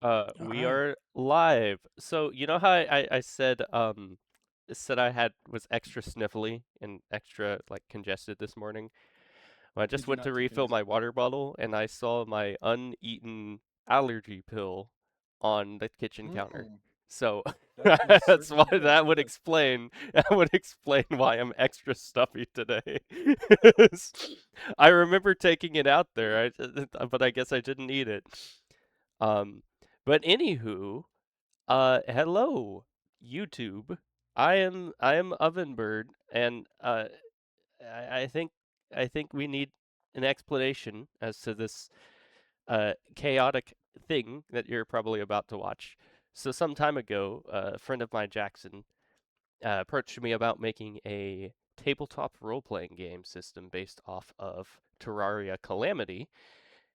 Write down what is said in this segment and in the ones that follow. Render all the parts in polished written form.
All We right. are live. So you know how I said I had was extra sniffly and extra like congested this morning? Well, I just Did you went to not take your refill nasal my spray? water bottle and I saw my uneaten allergy pill on the kitchen counter. Mm, So that is that's why certainly good. that would Yes. explain that would explain why I'm extra stuffy today. I remember taking it out there, but I guess I didn't eat it. Um, but anywho, hello, YouTube. I am Ovenbird, and I think we need an explanation as to this chaotic thing that you're probably about to watch. So some time ago, a friend of mine, Jackson, approached me about making a tabletop role-playing game system based off of Terraria Calamity,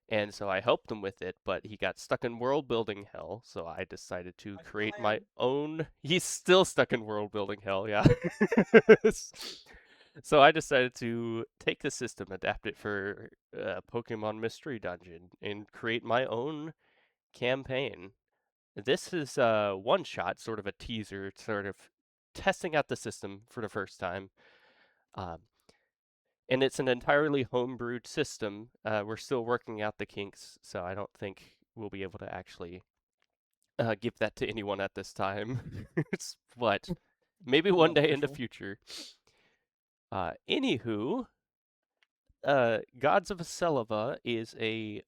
and so I helped him with it, but he got stuck in world building hell, so I decided to I still create my am. own. He's still stuck in world building hell, yeah. So I decided to take the system, adapt it for Pokemon Mystery Dungeon, and create my own campaign. This is one shot, sort of a teaser, sort of testing out the system for the first time. Um, and it's an entirely homebrewed system. We're still working out the kinks, so I don't think we'll be able to actually give that to anyone at this time. But maybe one No, day in the official. future. Anywho, Gods of Asceleva is a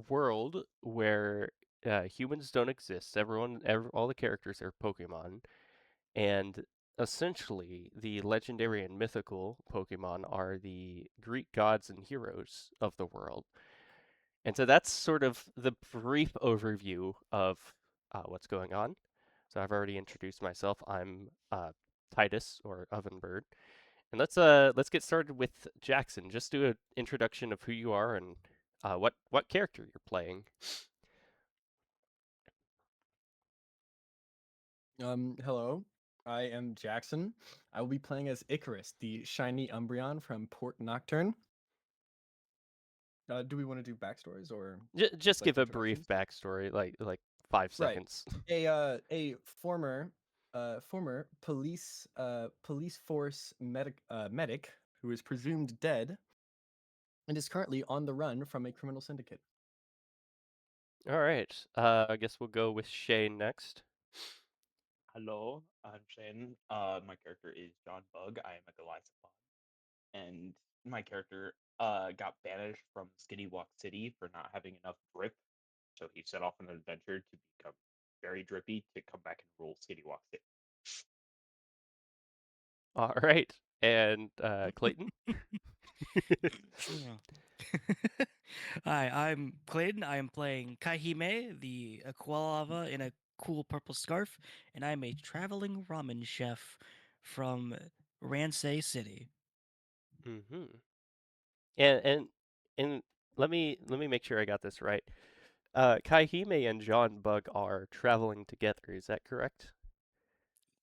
world where humans don't exist. All the characters are Pokemon, and essentially, the legendary and mythical Pokemon are the Greek gods and heroes of the world. And so that's sort of the brief overview of what's going on. So I've already introduced myself. I'm Titus or Ovenbird, and let's get started with Jackson. Just do an introduction of who you are and what character you're playing. Hello. I am Jackson. I will be playing as Icarus, the shiny Umbreon from Port Nocturne. Do we want to do backstories or just Just like give a brief introductions? backstory, like 5 Right. seconds. A former police force medic who is presumed dead and is currently on the run from a criminal syndicate. All right. I guess we'll go with Shane next. Hello, I'm Shane. My character is John Bug. I am a Goliathon, and my character got banished from Skinny Walk City for not having enough drip. So he set off on an adventure to become very drippy to come back and rule Skinny Walk City. All right. And Clayton. Yeah. Hi, I'm Clayton. I am playing Kaihime, the Aqualava in a cool purple scarf, and I'm a traveling ramen chef from Ransay City. Mm-hmm. And let me make sure I got this right. Kaihime and John Bug are traveling together. Is that correct?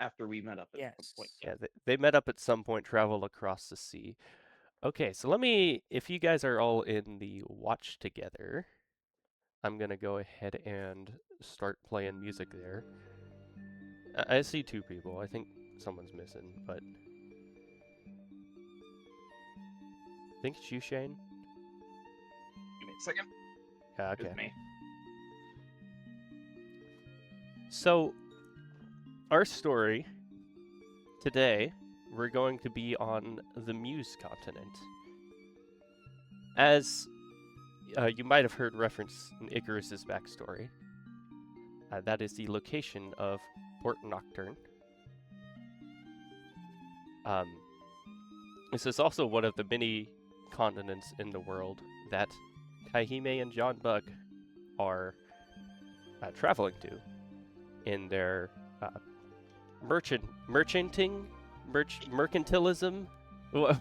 After we met up at some point, Yes. yeah. Yeah, they met up at some point, traveled across the sea. Okay, so if you guys are all in the watch together, I'm gonna go ahead and start playing music there. I see two people. I think someone's missing, but I think it's you, Shane. Give me a second. Yeah, It was okay. me. So our story today, we're going to be on the Muse continent. As you might have heard reference in Icarus's backstory, that is the location of Port Nocturne. Um, this is also one of the many continents in the world that Kaihime and John Bug are traveling to in their uh, mercantilism.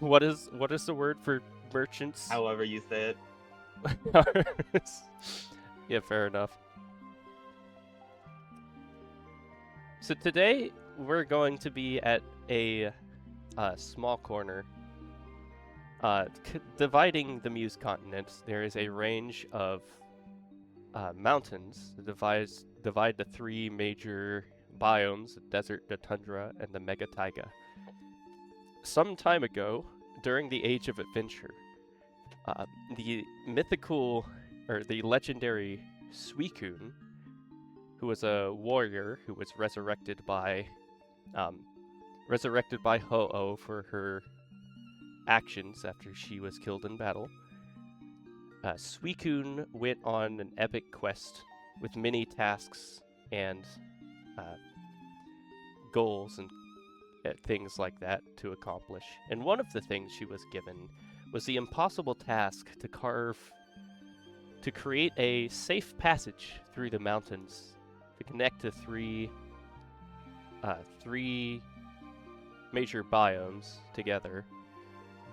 What is the word for merchants? However you say it. Yeah, fair enough. So today we're going to be at a small corner. Dividing the Muse continent, there is a range of mountains that divide the three major biomes: the desert, the tundra, and the mega taiga. Some time ago, during the Age of Adventure, the mythical or the legendary Suicune, who was a warrior who was resurrected by Ho-Oh for her actions after she was killed in battle. Suicune went on an epic quest with many tasks and goals and things like that to accomplish. And one of the things she was given was the impossible task to create a safe passage through the mountains to connect to three major biomes together.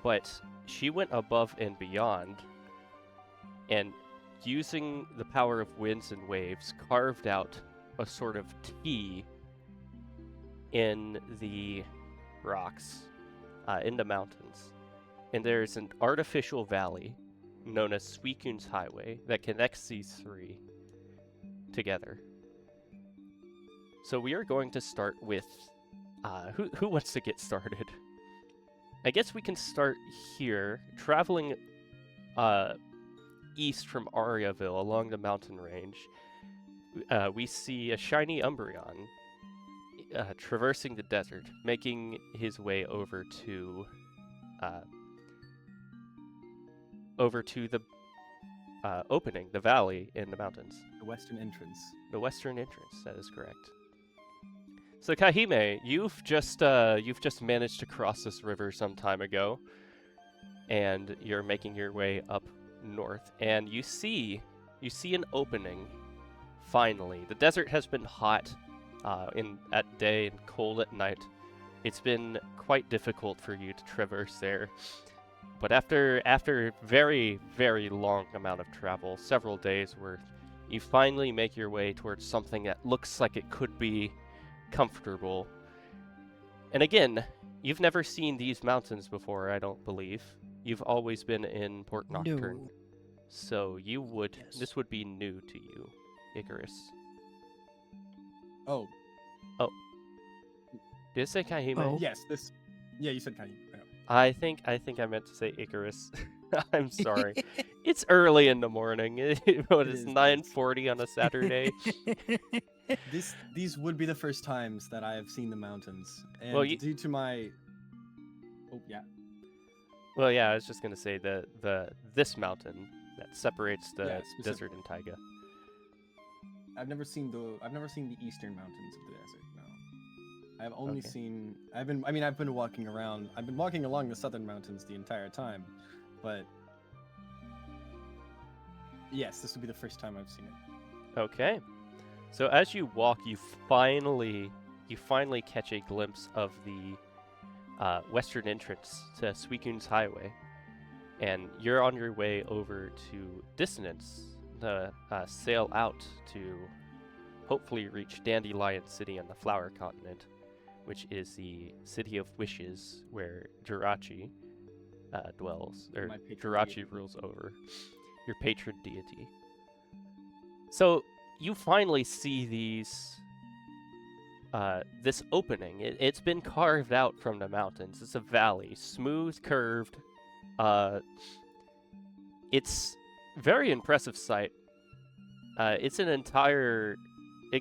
But she went above and beyond, and using the power of winds and waves, carved out a sort of T in the rocks, in the mountains. And there's an artificial valley known as Suicune's Highway that connects these three together. So we are going to start with who wants to get started? I guess we can start here, traveling east from Ariaville along the mountain range. We see a shiny Umbreon traversing the desert, making his way over to the opening, the valley in the mountains. The western entrance. The western entrance, that is correct. So Kahime, you've just managed to cross this river some time ago, and you're making your way up north, and you see an opening. Finally, the desert has been hot at day and cold at night. It's been quite difficult for you to traverse there, but after very, very long amount of travel, several days worth, you finally make your way towards something that looks like it could be comfortable. And again, you've never seen these mountains before, I don't believe. You've always been in Port Nocturne. No. So Yes. this would be new to you, Icarus. Oh, Did it say Kahime? Oh. yes. Yeah, you said Kahime. Yeah. I think I meant to say Icarus. I'm sorry. It's early in the morning. What It is is, 9:40 on a Saturday? These would be the first times that I have seen the mountains, and Well, due to my. Oh yeah. Well, yeah, I was just gonna say this mountain that separates the Yeah, desert specifically. and taiga. I've never seen the eastern mountains of the desert. No, I have only Okay. seen. I've been walking around. I've been walking along the southern mountains the entire time, but yes, this would be the first time I've seen it. Okay. So as you walk, you finally catch a glimpse of the western entrance to Suicune's Highway, and you're on your way over to Dissonance to sail out to hopefully reach Dandelion City on the Flower Continent, which is the city of wishes where Jirachi dwells, or My patron Jirachi deity. rules over, your patron deity. So you finally see this opening. It's been carved out from the mountains. It's a valley, smooth, curved. It's very impressive sight. It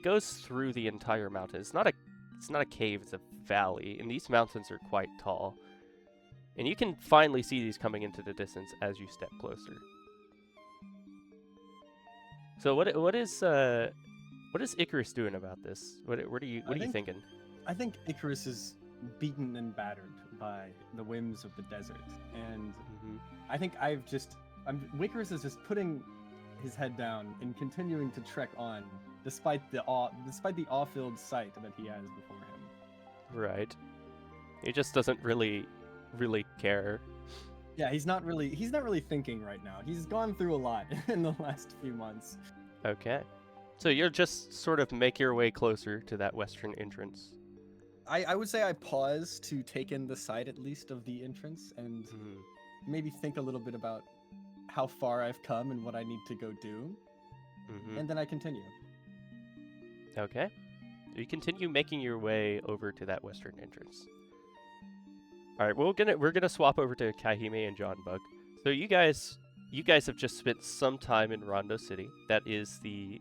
goes through the entire mountain. It's not a cave, it's a valley, and these mountains are quite tall. And you can finally see these coming into the distance as you step closer. So what is Icarus doing about this? What are you thinking? I think Icarus is beaten and battered by the whims of the desert, and I think Icarus is just putting his head down and continuing to trek on, despite the awe-filled sight that he has before him. Right. He just doesn't really care. Yeah, he's not really thinking right now. He's gone through a lot in the last few months. Okay. So you'll just sort of make your way closer to that western entrance. I would say I pause to take in the sight at least of the entrance and maybe think a little bit about how far I've come and what I need to go do. Mm-hmm. and then I continue. Okay. You continue making your way over to that western entrance. All right, we're gonna swap over to Kahime and John Bug. So you guys have just spent some time in Rondo City. That is the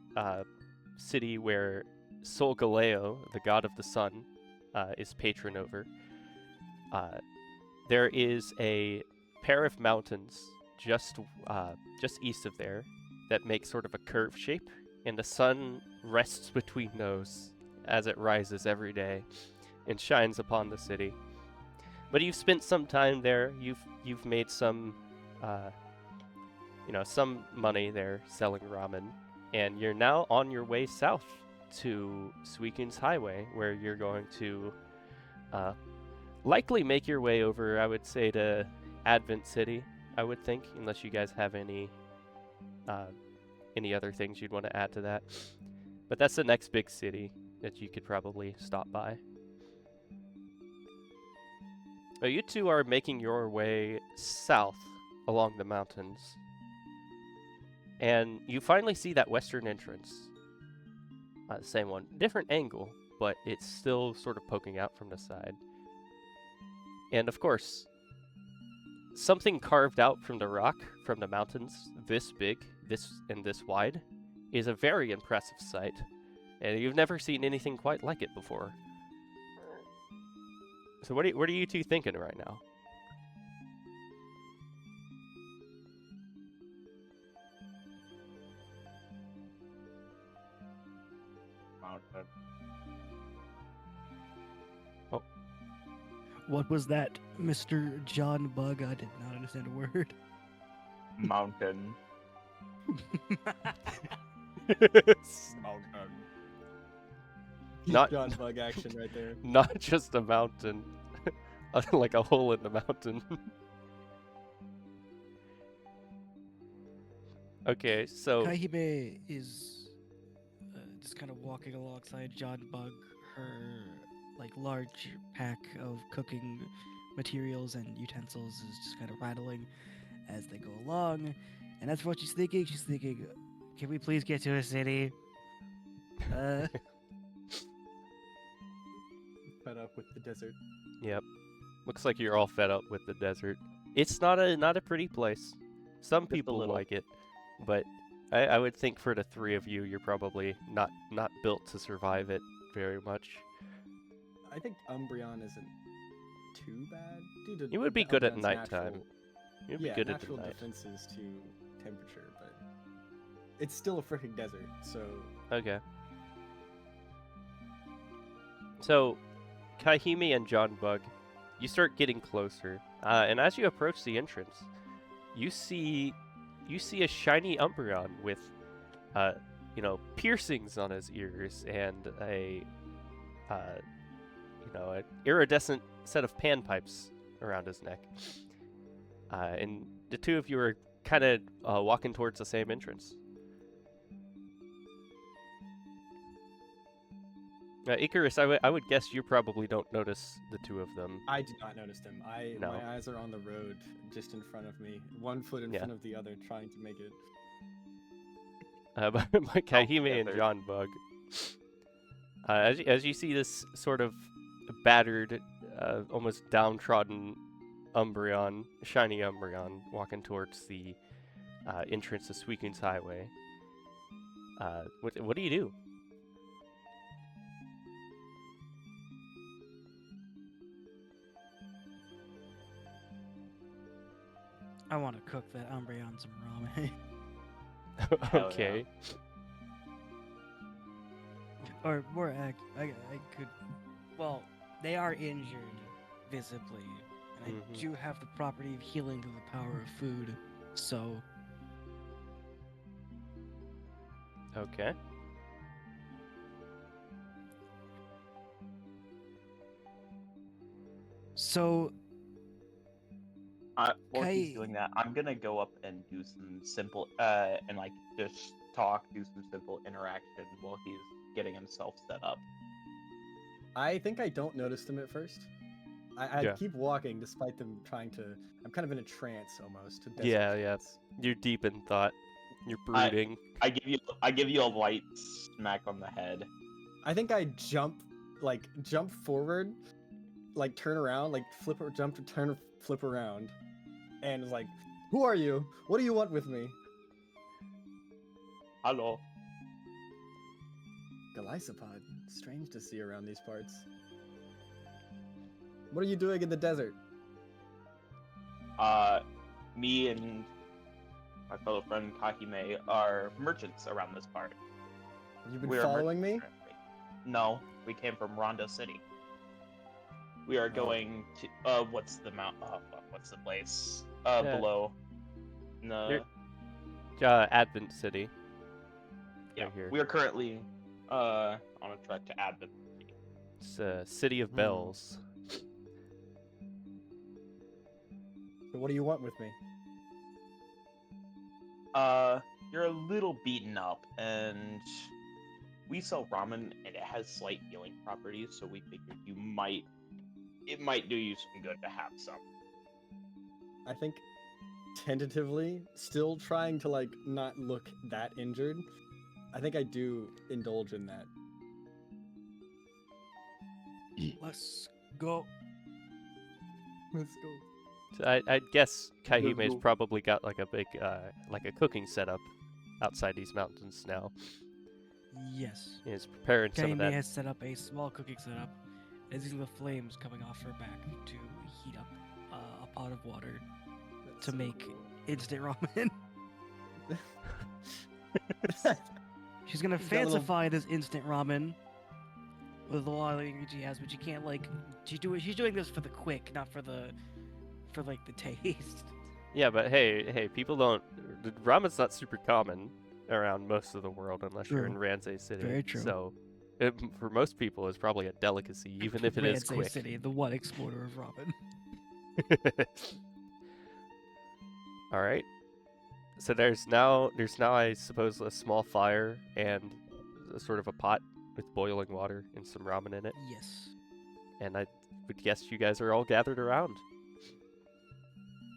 city where Solgaleo, the god of the sun, is patron over. There is a pair of mountains just east of there that make sort of a curve shape, and the sun rests between those as it rises every day and shines upon the city. But you've spent some time there. You've made some, some money there selling ramen, and you're now on your way south to Suicune's Highway, where you're going to likely make your way over, I would say, to Advent City, I would think, unless you guys have any other things you'd want to add to that. But that's the next big city that you could probably stop by. You two are making your way south along the mountains, and you finally see that western entrance. Same one, different angle, but it's still sort of poking out from the side. And of course, something carved out from the rock, from the mountains, this big, this wide, is a very impressive sight. And you've never seen anything quite like it before. So what are you two thinking right now? Mountain. What was that, Mr. John Bug? I did not understand a word. Mountain. Mountain. Not- John Bug action right there. Not just a mountain, like a hole in the mountain. Okay, so Kahime is just kind of walking alongside John Bug, her large pack of cooking materials and utensils is just kind of rattling as they go along. And as for what she's thinking, can we please get to a city? Fed up with the desert. Yep. Looks like you're all fed up with the desert. It's not a pretty place. Some Just a people little. like it, but I would think for the three of you, you're probably not built to survive it very much. I think Umbreon isn't too bad. Due to You would be the good at Umbreon's nighttime. natural- You'd be yeah, good at the natural night. defenses to temperature, but it's still a freaking desert, so Okay. So, Kahime and John Bug, you start getting closer, and as you approach the entrance, you see a shiny Umbreon with, piercings on his ears and an iridescent set of panpipes around his neck. And the two of you are kind of walking towards the same entrance. Icarus, I would guess you probably don't notice the two of them. I do not notice them. No. My eyes are on the road just in front of me, one foot in Yeah. front of the other, trying to make it. But Kahime and together. John Bug, as you see this sort of battered, almost downtrodden Umbreon, shiny Umbreon, walking towards the entrance to Suicune's Highway, what do you do? I want to cook that Umbreon some ramen. Hell yeah. Okay. Or more, I could. Well, they are injured visibly, and I Mhm. do have the property of healing through the power of food. So, Okay. so While he's Kai- doing that, I'm gonna go up and do some simple, and just talk, do some simple interaction while he's getting himself set up. I think I don't notice them at first. I Yeah. keep walking despite them trying to. I'm kind of in a trance almost. a desert Yeah, yeah. trance. You're deep in thought. You're brooding. I give you a light smack on the head. I think I jump forward, like turn around, like flip around, and it's like, who are you? What do you want with me? Hello. Golisopod. Strange to see around these parts. What are you doing in the desert? Me and my fellow friend Kahime are merchants around this part. You've been We are following me? merchants currently. No, we came from Rondo City. We are going to what's the what's the place below? No. Advent City. Yeah, Right here. we are currently on a trek to Advent. It's City of Bells. So what do you want with me? You're a little beaten up, and we sell ramen, and it has slight healing properties, so we figured it might do you some good to have some. I think tentatively, still trying to like not look that injured. I think I do indulge in that. Let's go. Let's go. So I'd guess Kaihime's probably got like a big, like a cooking setup outside these mountains now. Yes. He's preparing some of Kaime that. has set up a small cooking setup, and using the flames coming off her back to heat up a pot of water That's to so make cool. instant ramen. She's gonna She's got little- fancify this instant ramen with all the ingredients she has, but she can't like. She's doing this for the quick, not for the taste. Yeah, but hey, people don't. Ramen's not super common around most of the world unless you're in True. Ranzai City. Very true. So, for most people, it's probably a delicacy, even if it is Ranzai quick. City, the one exporter of ramen. All right. So there's now I suppose a small fire and a sort of a pot with boiling water and some ramen in it. Yes. And I would guess you guys are all gathered around.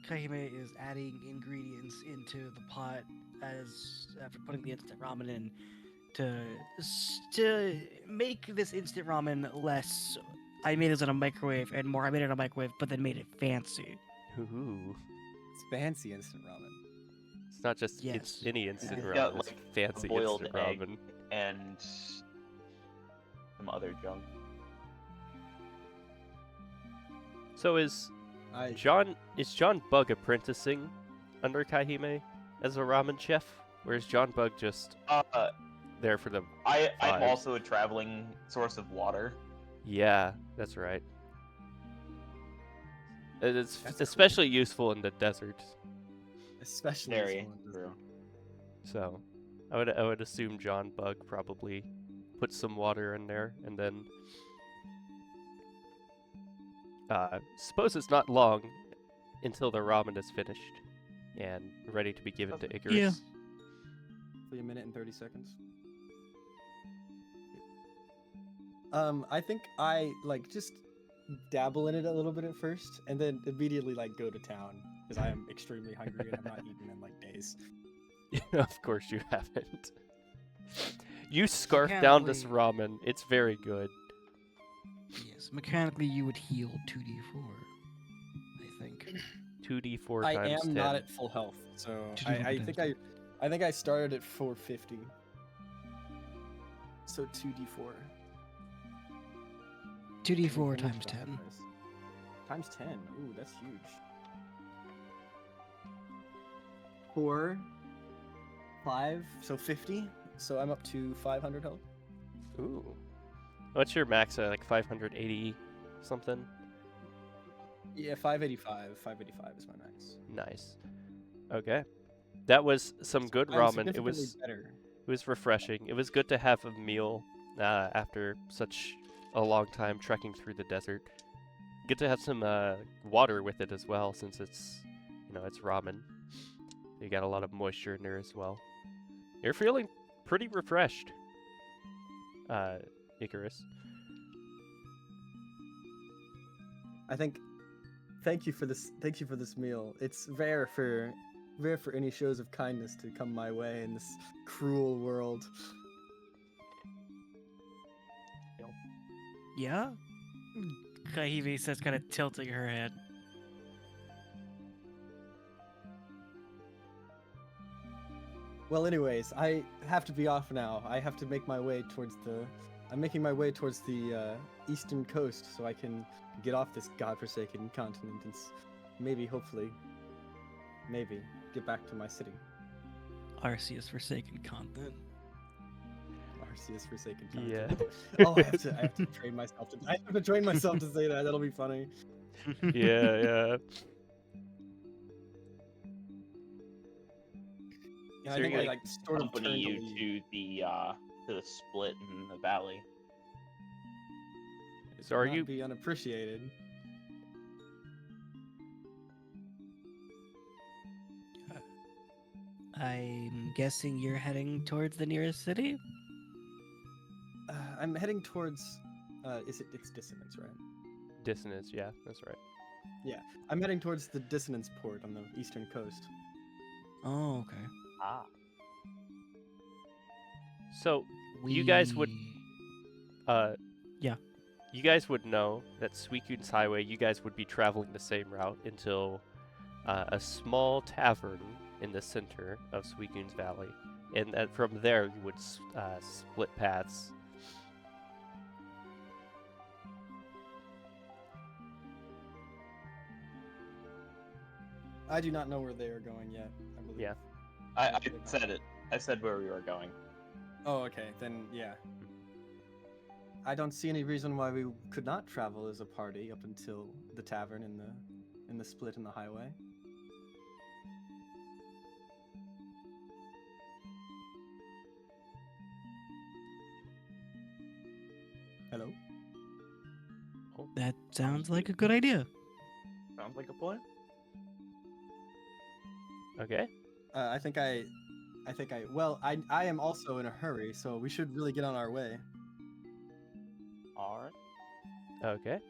Kahime is adding ingredients into the pot after putting the instant ramen in to make this instant ramen less. I made this in a microwave and more. I made it in a microwave, but then made it fancy. Ooh. It's fancy instant ramen. It's not just Yes. any instant It's ramen, got, it's like, fancy boiled instant egg. ramen. And some other junk. So is I John Bug apprenticing under Kahime as a ramen chef? Or is John Bug just there for the I'm vibes? also a traveling source of water. Yeah, that's right. It's That's especially useful in the desert. especially Very this one, true. So, I would assume John Bug probably put some water in there, and then suppose it's not long until the ramen is finished and ready to be given to Icarus. Yeah. For a minute and 30 seconds. I think I like just dabble in it a little bit at first, and then immediately like go to town because I am extremely hungry and I've not eaten in like days. Of course you haven't. You scarf down this Mechanically- ramen. It's very good. Yes, mechanically you would heal 2d4. I think. 2d4 I times am 10. not at full health, so To do I what think it I think I started at 450. So 2d4. 2d4 How much times is that 10. price? Times 10. Ooh, that's huge. 4, 5, so 50. So I'm up to 500 health. Ooh. What's your max? Like 580 something? Yeah, 585. 585 is my max. Nice. Okay. That was some good I'm ramen. It significantly was better. refreshing. It was good to have a meal after such a long time trekking through the desert. Good to have some water with it as well, since it's it's ramen. You got a lot of moisture in there as well. You're feeling pretty refreshed, Icarus. I think. Thank you for this. Thank you for this meal. It's rare for Rare for any shows of kindness to come my way in this cruel world. Yeah? Kahime says, kind of tilting her head. Well, anyways, I have to be off now. I have to make my way towards the... I'm making my way towards the eastern coast so I can get off this godforsaken continent and maybe, hopefully, maybe get back to my city. Arceus Forsaken Continent. Arceus Forsaken Yeah. continent. Oh, I have to train myself to... I have to train myself to say that. That'll be funny. Yeah. Yeah, So I you're think I gonna like sort of Accompany turned you to the split in the valley. So are not you? be unappreciated. I'm guessing you're heading towards the nearest city? I'm heading towards. It's Dissonance, right? Dissonance, yeah, that's right. Yeah, I'm heading towards the Dissonance port on the eastern coast. Oh, okay. Ah. So you guys would Yeah. you guys would know that Suicune's highway, you guys would be traveling the same route until a small tavern in the center of Suicune's valley. And from there, you would split paths. I do not know where they are going yet. I believe. Yeah. I said it. I said where we were going. Oh, okay. Then yeah. I don't see any reason why we could not travel as a party up until the tavern in the split in the highway. Hello? That sounds like a good idea. Sounds like a plan. Okay. Well, I am also in a hurry, so we should really get on our way. All right. Okay.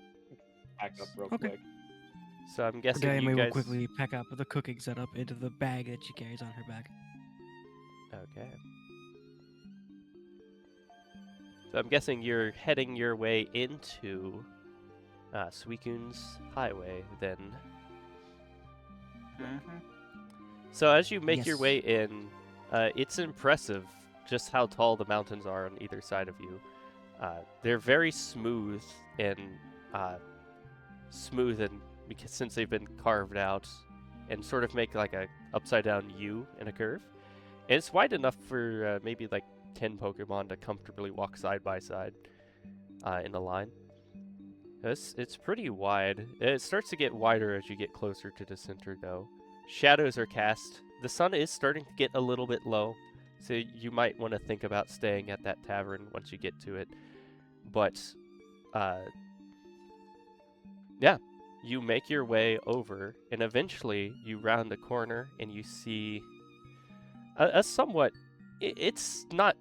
Back up real Okay. quick. So I'm guessing Kahime you will guys. quickly pack up the cooking setup into the bag that she carries on her back. Okay. So I'm guessing you're heading your way into Suicune's highway then. Mm-hmm. So as you make your Yes. way in, it's impressive just how tall the mountains are on either side of you. They're very smooth and because since they've been carved out and sort of make like a upside down U in a curve. And it's wide enough for maybe like 10 Pokemon to comfortably walk side by side in a line. It's pretty wide. It starts to get wider as you get closer to the center, though. Shadows are cast. The sun is starting to get a little bit low, so you might want to think about staying at that tavern once you get to it. But, yeah, you make your way over, and eventually you round a corner and you see a somewhat... It's not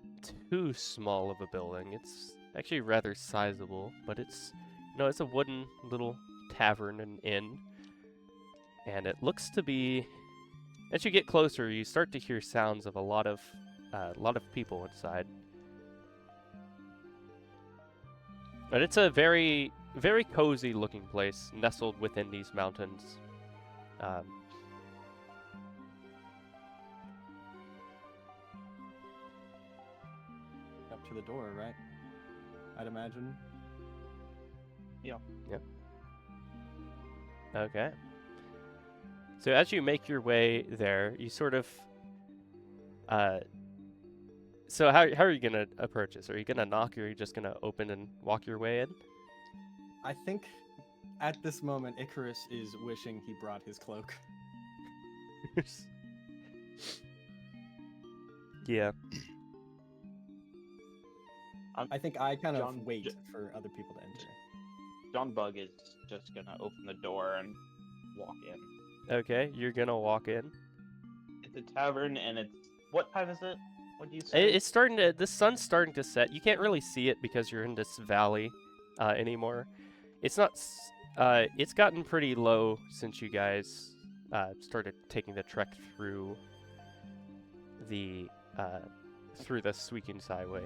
too small of a building. It's actually rather sizable, but it's a wooden little tavern and inn. And it looks to be, as you get closer, you start to hear sounds of a lot of people inside. But it's a very, very cozy looking place, nestled within these mountains. Up to the door, right? I'd imagine. Okay. So as you make your way there, you sort of, so how are you gonna approach this? Are you gonna knock, or are you just gonna open and walk your way in? I think at this moment Icarus is wishing he brought his cloak. Yeah. I think I kind of John- wait J- for other people to enter. John Bug is just gonna open the door and walk in. Okay, you're gonna walk in. It's a tavern, and it's what time is it? What do you say? It's starting to. The sun's starting to set. You can't really see it because you're in this valley anymore. It's not. It's gotten pretty low since you guys started taking the trek through the Suicune Highway.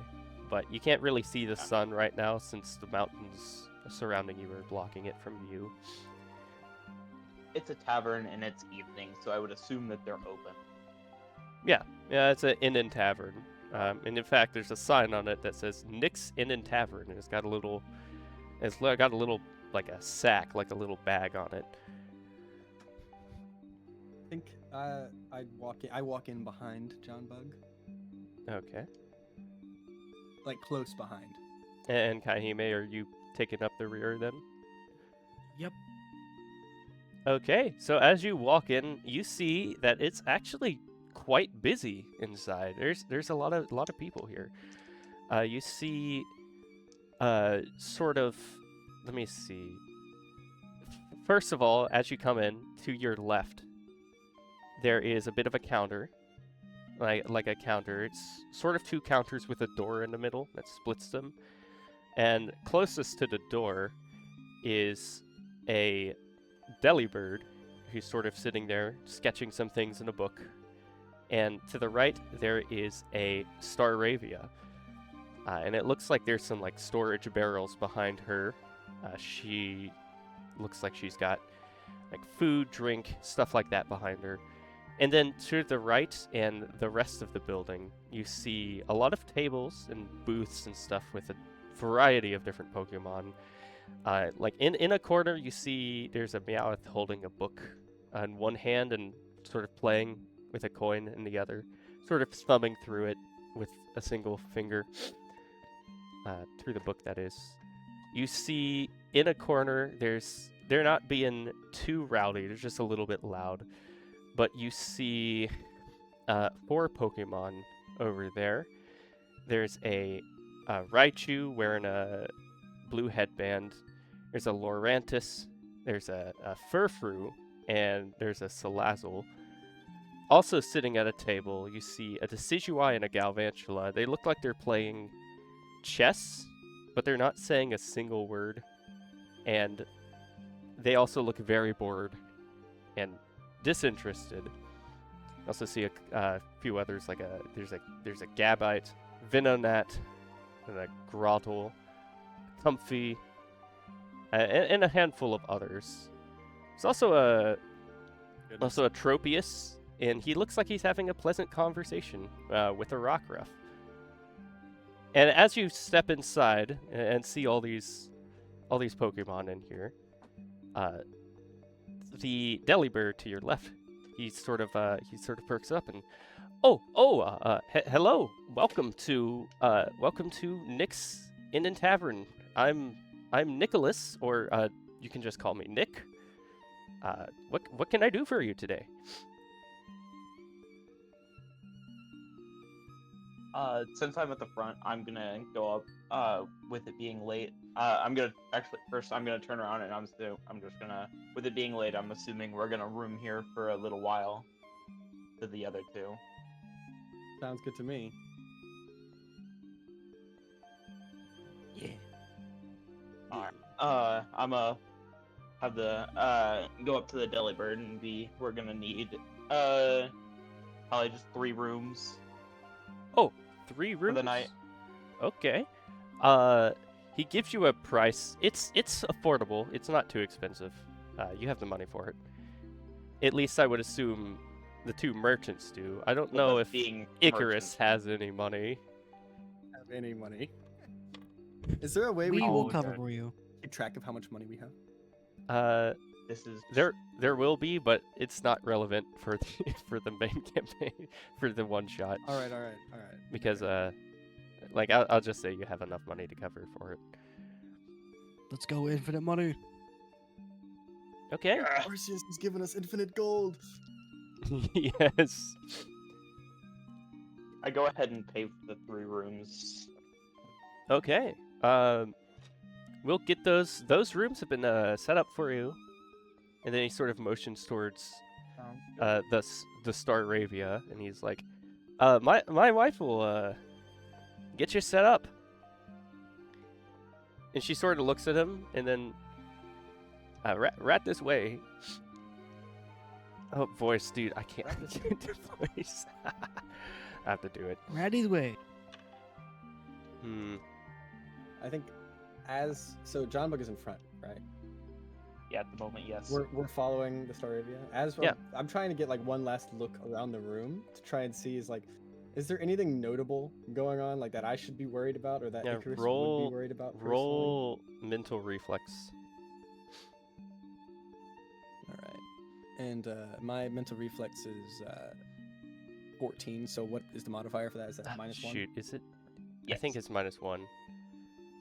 But you can't really see the sun right now since the mountains surrounding you are blocking it from view. It's a tavern and it's evening, so I would assume that they're open. Yeah, it's an inn and tavern. And in fact, there's a sign on it that says Nick's Inn and Tavern, and it's got a little like a sack, like a little bag on it. I think I walk in behind John Bug, Okay. like close behind. And Kaihime, are you taking up the rear then? Yep. Okay, so as you walk in, you see that it's actually quite busy inside. There's a lot of people here. You see, sort of. Let me see. First of all, as you come in, to your left, there is a bit of a counter, like a counter. It's sort of two counters with a door in the middle that splits them. And closest to the door is a Delibird who's sort of sitting there sketching some things in a book. And to the right, there is a Staravia. And it looks like there's some like storage barrels behind her. She looks like she's got like food, drink, stuff like that behind her. And then to the right and the rest of the building, you see a lot of tables and booths and stuff with a variety of different Pokemon. Like in a corner, you see there's a Meowth holding a book in one hand and sort of playing with a coin in the other, sort of thumbing through it with a single finger, through the book, that is. You see in a corner, they're not being too rowdy, they're just a little bit loud, but you see 4 Pokemon over there. There's a Raichu wearing a blue headband, there's a Lorantis, there's a Furfru, and there's a Salazzle. Also sitting at a table, you see a Decidueye and a Galvantula. They look like they're playing chess, but they're not saying a single word. And they also look very bored and disinterested. Also see a few others, like there's a Gabite, Venonat, and a Grottle, Comfy, and a handful of others. There's also a Tropius, and he looks like he's having a pleasant conversation with a Rockruff. And as you step inside and see all these Pokemon in here, the Delibird to your left, he sort of perks up and, hello, welcome to Nick's Inn and Tavern. I'm Nicholas, or you can just call me Nick. What can I do for you today? Since I'm at the front, I'm gonna go up. With it being late, I'm gonna turn around and I'm just gonna. With it being late, I'm assuming we're gonna room here for a little while. To the other two. Sounds good to me. Yeah. Alright. I'm have the go up to the Delibird and we're gonna need probably just 3 rooms. Oh, 3 rooms for the night. Okay. He gives you a price. It's affordable. It's not too expensive. You have the money for it. At least I would assume the 2 merchants do. I don't know if Icarus has any money. Have any money? Is there a way We we will can cover for you. keep track of how much money we have? This is There will be, but it's not relevant for the main campaign, for the one shot. All right. Because like I'll just say you have enough money to cover for it. Let's go infinite money. Okay. Arceus has given us infinite gold. Yes. I go ahead and pay for the 3 rooms. Okay. We'll get those. Those rooms have been set up for you. And then he sort of motions towards the Staravia, and he's like, my wife will get you set up. And she sort of looks at him, and then right this way. Oh, voice, dude, I can't Practice. do voice. I have to do it. Ratty's way. I think so John Bug is in front, right? Yeah, at the moment, yes. We're following the Staravia. Yeah. I'm trying to get like one last look around the room to try and see is there anything notable going on like that I should be worried about or that Yeah, Icarus would roll- be worried about personally? Roll mental reflex. All right. And my mental reflex is 14. So what is the modifier for that? Is that -1? Shoot, is it? I Yes. think it's -1.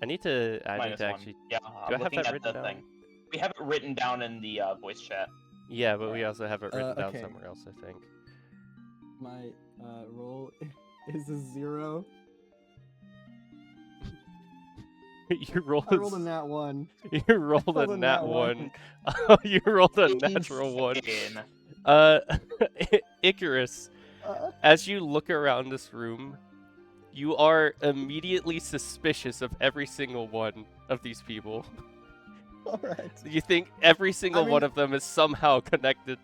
I need to -1. actually. Yeah, Do I I'm have looking that at written the down? thing. We have it written down in the voice chat. Yeah, but we Alright. also have it written down okay. somewhere else, I think. My roll is a 0. You rolled. I rolled a nat 1. You rolled a rolled a nat nat 1. Oh, you rolled a natural 1. Insane. Icarus, Uh, as you look around this room, you are immediately suspicious of every single one of these people. all right. You think every single mean- one of them is somehow connected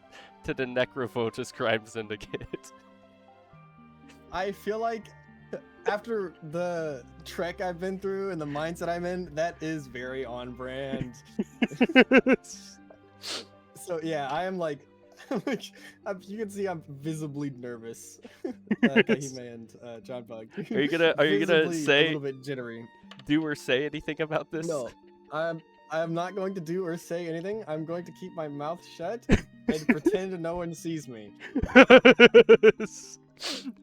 to the Necrophotus crime syndicate. I feel like after the trek I've been through and the mindset I'm in, that is very on brand. So yeah, I am like, you can see I'm visibly nervous. Kahime and John Bug. Are you gonna Visibly say- a little bit jittery? Do or say anything about this? No, I'm not going to do or say anything. I'm going to keep my mouth shut and pretend no one sees me.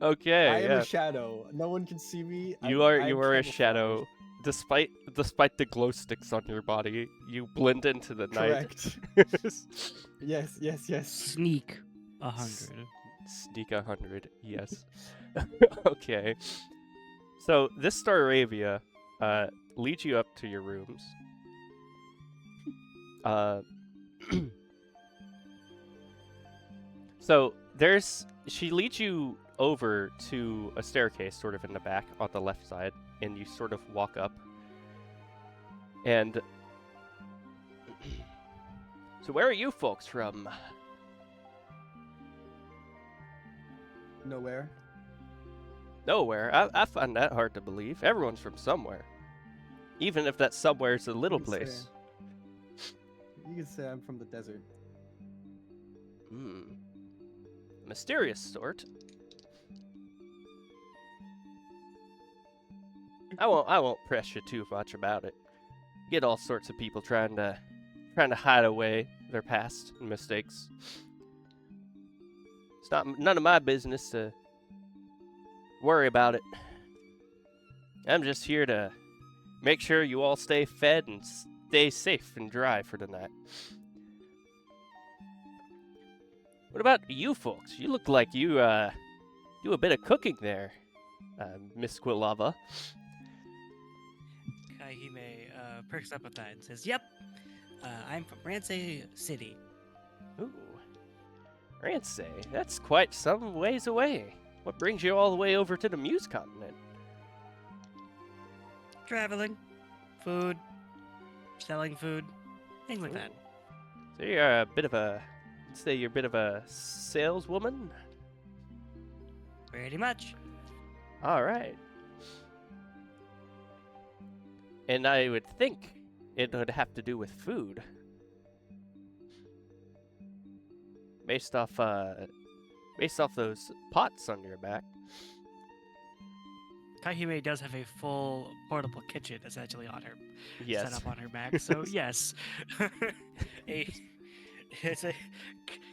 Okay. I am yeah. a shadow. No one can see me. You I'm are a camouflaged. shadow. Despite the glow sticks on your body, you blend into the Correct. night. Yes. Sneak 100. Sneak 100, yes. Okay. So this Staravia leads you up to your rooms. So she leads you over to a staircase sort of in the back on the left side, and you sort of walk up. And so where are you folks from? Nowhere. Nowhere. I find that hard to believe. Everyone's from somewhere. Even if that somewhere is a little You can say- place. You can say I'm from the desert. Mysterious sort. I won't press you too much about it. Get all sorts of people trying to hide away their past mistakes. It's none of my business to worry about it. I'm just here to make sure you all stay fed and stay safe and dry for the night. What about you folks? You look like you do a bit of cooking there, Miss Quilava. Kahime perks up with that and says, "Yep, I'm from Ransay City." Ooh, Ransay, that's quite some ways away. What brings you all the way over to the Muse continent? Traveling, food, selling food, things like that. So you're a bit of a, say you're a bit of a saleswoman? Pretty much. All right. And I would think it would have to do with food. Based off those pots on your back. Kahime does have a full portable kitchen essentially on her set Yes. up on her back, so yes.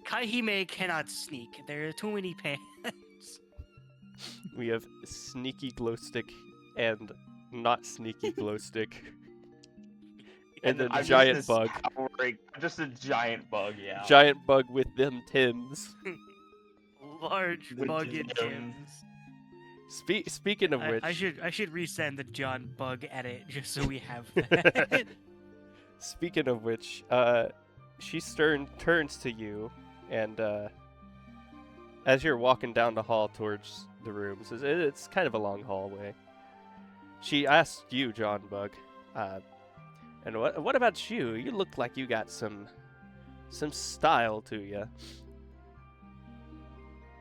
Kahime cannot sneak. There are too many pans. We have sneaky glow stick and not sneaky glow stick. And then I'm giant just bug. just a giant bug, yeah. Giant bug with them Tims. Large With bug his and nose. Speaking of which, I should resend the John Bug edit just so we have that. speaking of which, she turns to you, and as you're walking down the hall towards the rooms, it's kind of a long hallway. She asked you, John Bug, and what about you? You look like you got some style to you.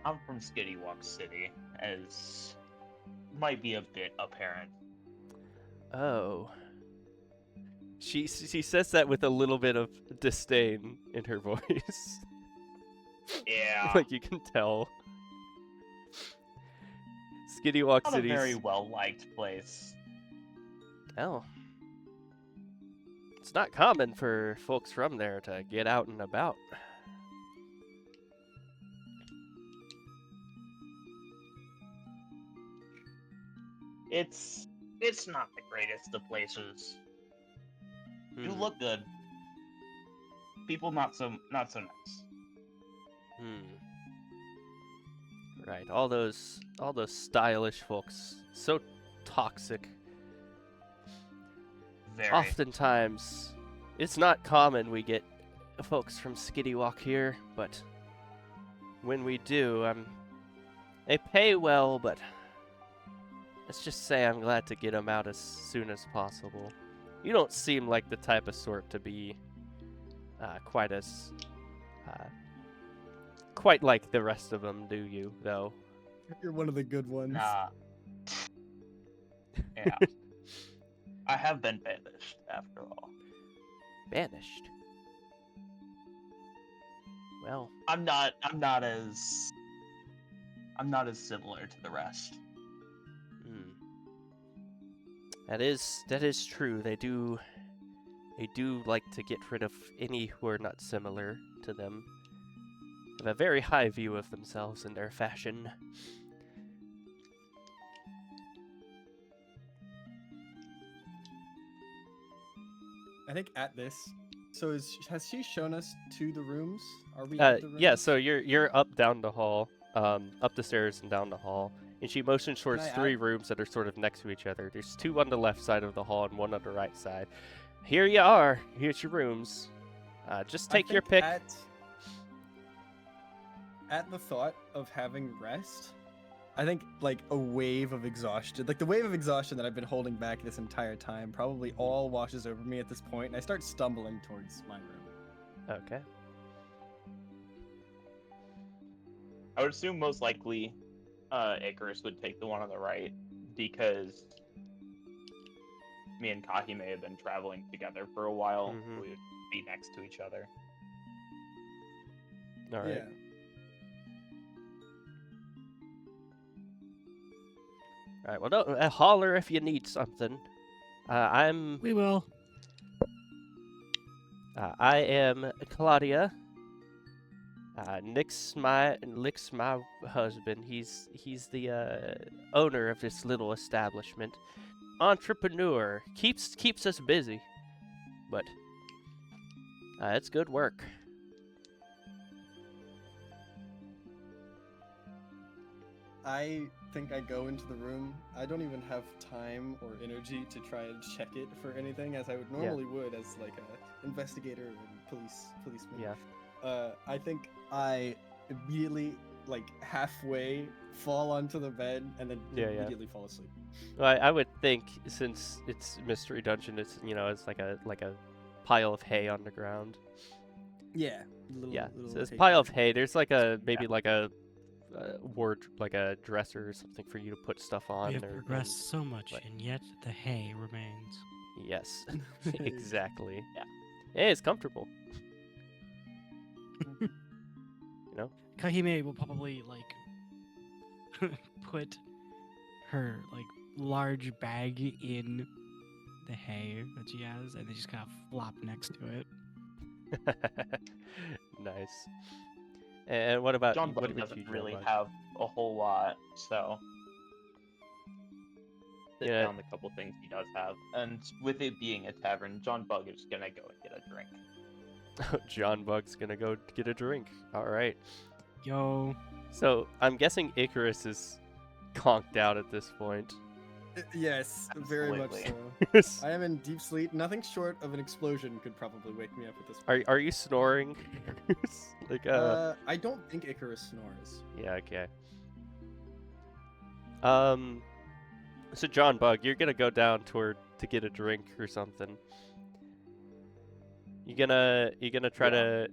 I'm from Skitty City, as might be a bit apparent. Oh. She says that with a little bit of disdain in her voice. Yeah. Like you can tell. Skitty Not a very City's... well-liked place. Oh. It's not common for folks from there to get out and about. It's not the greatest of places. You Hmm. look good. People not so nice. Right, all those stylish folks, so toxic. Very. Oftentimes, it's not common we get folks from Skitty here, but when we do, they pay well, but let's just say I'm glad to get them out as soon as possible. You don't seem like the type of sort to be quite as quite like the rest of them, do you? Though You're one of the good ones. Nah. Yeah. I have been banished, after all. banished. Well, I'm not as similar to the rest. That is true. They do like to get rid of any who are not similar to them. Have a very high view of themselves and their fashion. I think at this. So has she shown us to the rooms? Are we at the rooms? Yeah. So you're up down the hall, up the stairs and down the hall, and she motions towards three rooms that are sort of next to each other. There's two on the left side of the hall and one on the right side. Here you are. Here's your rooms. Just take your pick. At the thought of having rest, I think like a wave of exhaustion, like the wave of exhaustion that I've been holding back this entire time, probably all washes over me at this point, and I start stumbling towards my room. Okay. I would assume most likely Icarus would take the one on the right, because me and Kahime have been traveling together for a while. Mhm. We would be next to each other. All right. Yeah. All right. Well, don't holler if you need something. We will. I am Claudia. Nick's my husband. He's the owner of this little establishment. Entrepreneur. Keeps us busy, but it's good work. I think I go into the room. I don't even have time or energy to try and check it for anything, as I would normally would as like a investigator and policeman. Yeah. I think I immediately, like halfway, fall onto the bed and then immediately fall asleep. Well, I would think, since it's Mystery Dungeon, it's it's like a pile of hay on the ground. Yeah. So this pile of hay. There's like a like a ward, like a dresser or something for you to put stuff on. We have progressed so much, and yet the hay remains. Yes, exactly. Yeah. Hey, it's comfortable. Kahime will probably like put her like large bag in the hay that she has, and they just kind of flop next to it. Nice. And what about John what Bug about doesn't you, really John Bug? have a whole lot, so sit Yeah. down the couple things he does have. And with it being a tavern, John Bug is gonna go and get a drink. John Bug's gonna go get a drink. All right. Yo. So I'm guessing Icarus is conked out at this point. Yes, very much Absolutely. so. I am in deep sleep. Nothing short of an explosion could probably wake me up at this point. Are you snoring? Like I don't think Icarus snores. Yeah, okay. So John Bug, you're gonna go down to get a drink or something. You gonna try to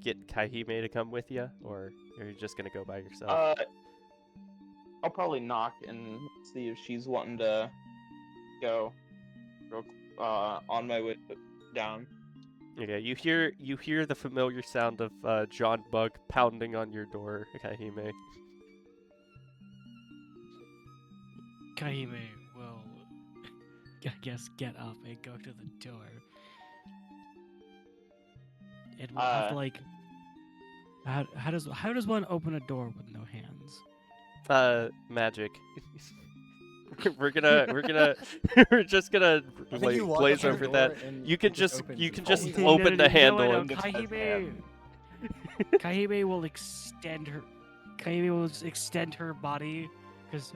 get Kaihime to come with you, or are you just gonna go by yourself? I'll probably knock and see if she's wanting to go. On my way down. Okay, you hear the familiar sound of John Bug pounding on your door, Kaihime. Kahime will, I guess, get up and go to the door. It will have to, like, how does one open a door with no hands? Magic. we're just gonna I think you walk glaze up to the over door that. and You can it just opens. you can It's just always- No, no, open no, the no, handle no, and Kahime! Kahime will extend her body because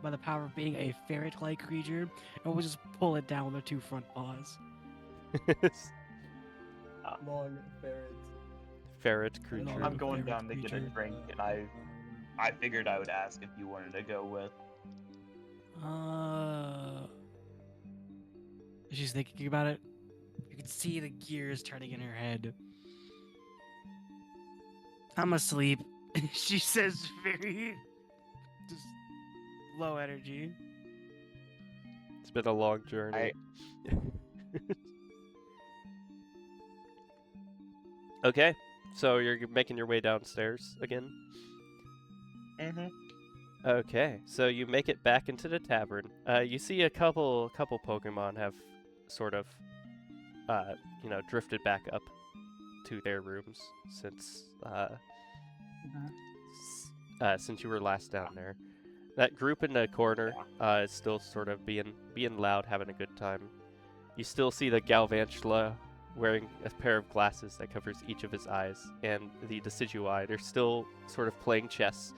by the power of being a ferret-like creature, and will just pull it down with her two front paws. Long ferret. ferret No, creature. I'm going Favorite down to get a creature. drink, and I figured I would ask if you wanted to go with. She's thinking about it. You can see the gears turning in her head. I'm asleep. She says very just low energy. It's been a long journey. Okay, so you're making your way downstairs again. Mm-hmm. Okay, so you make it back into the tavern. You see a couple Pokemon have sort of, drifted back up to their rooms since since you were last down there. That group in the corner is still sort of being loud, having a good time. You still see the Galvantula wearing a pair of glasses that covers each of his eyes, and the Decidueye. They're still sort of playing chess,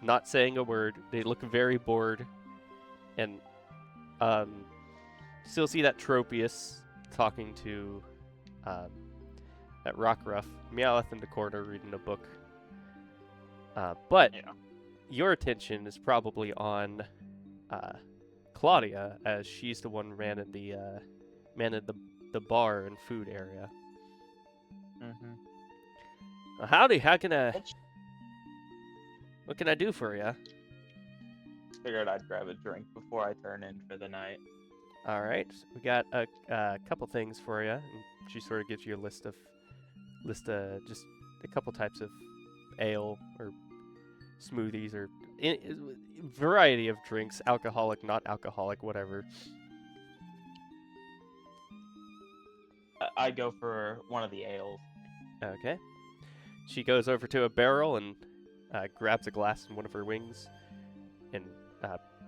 not saying a word. They look very bored, and still see that Tropius talking to that Rockruff, Meowth in the corner reading a book. But your attention is probably on Claudia, as she's the one manning the bar and food area. Mm-hmm. Howdy, what can I do for you? Figured I'd grab a drink before I turn in for the night. All right, we got a couple things for you. And she sort of gives you a list of just a couple types of ale or smoothies or variety of drinks, alcoholic, not alcoholic, whatever. I go for one of the ales. Okay. She goes over to a barrel and grabs a glass in one of her wings and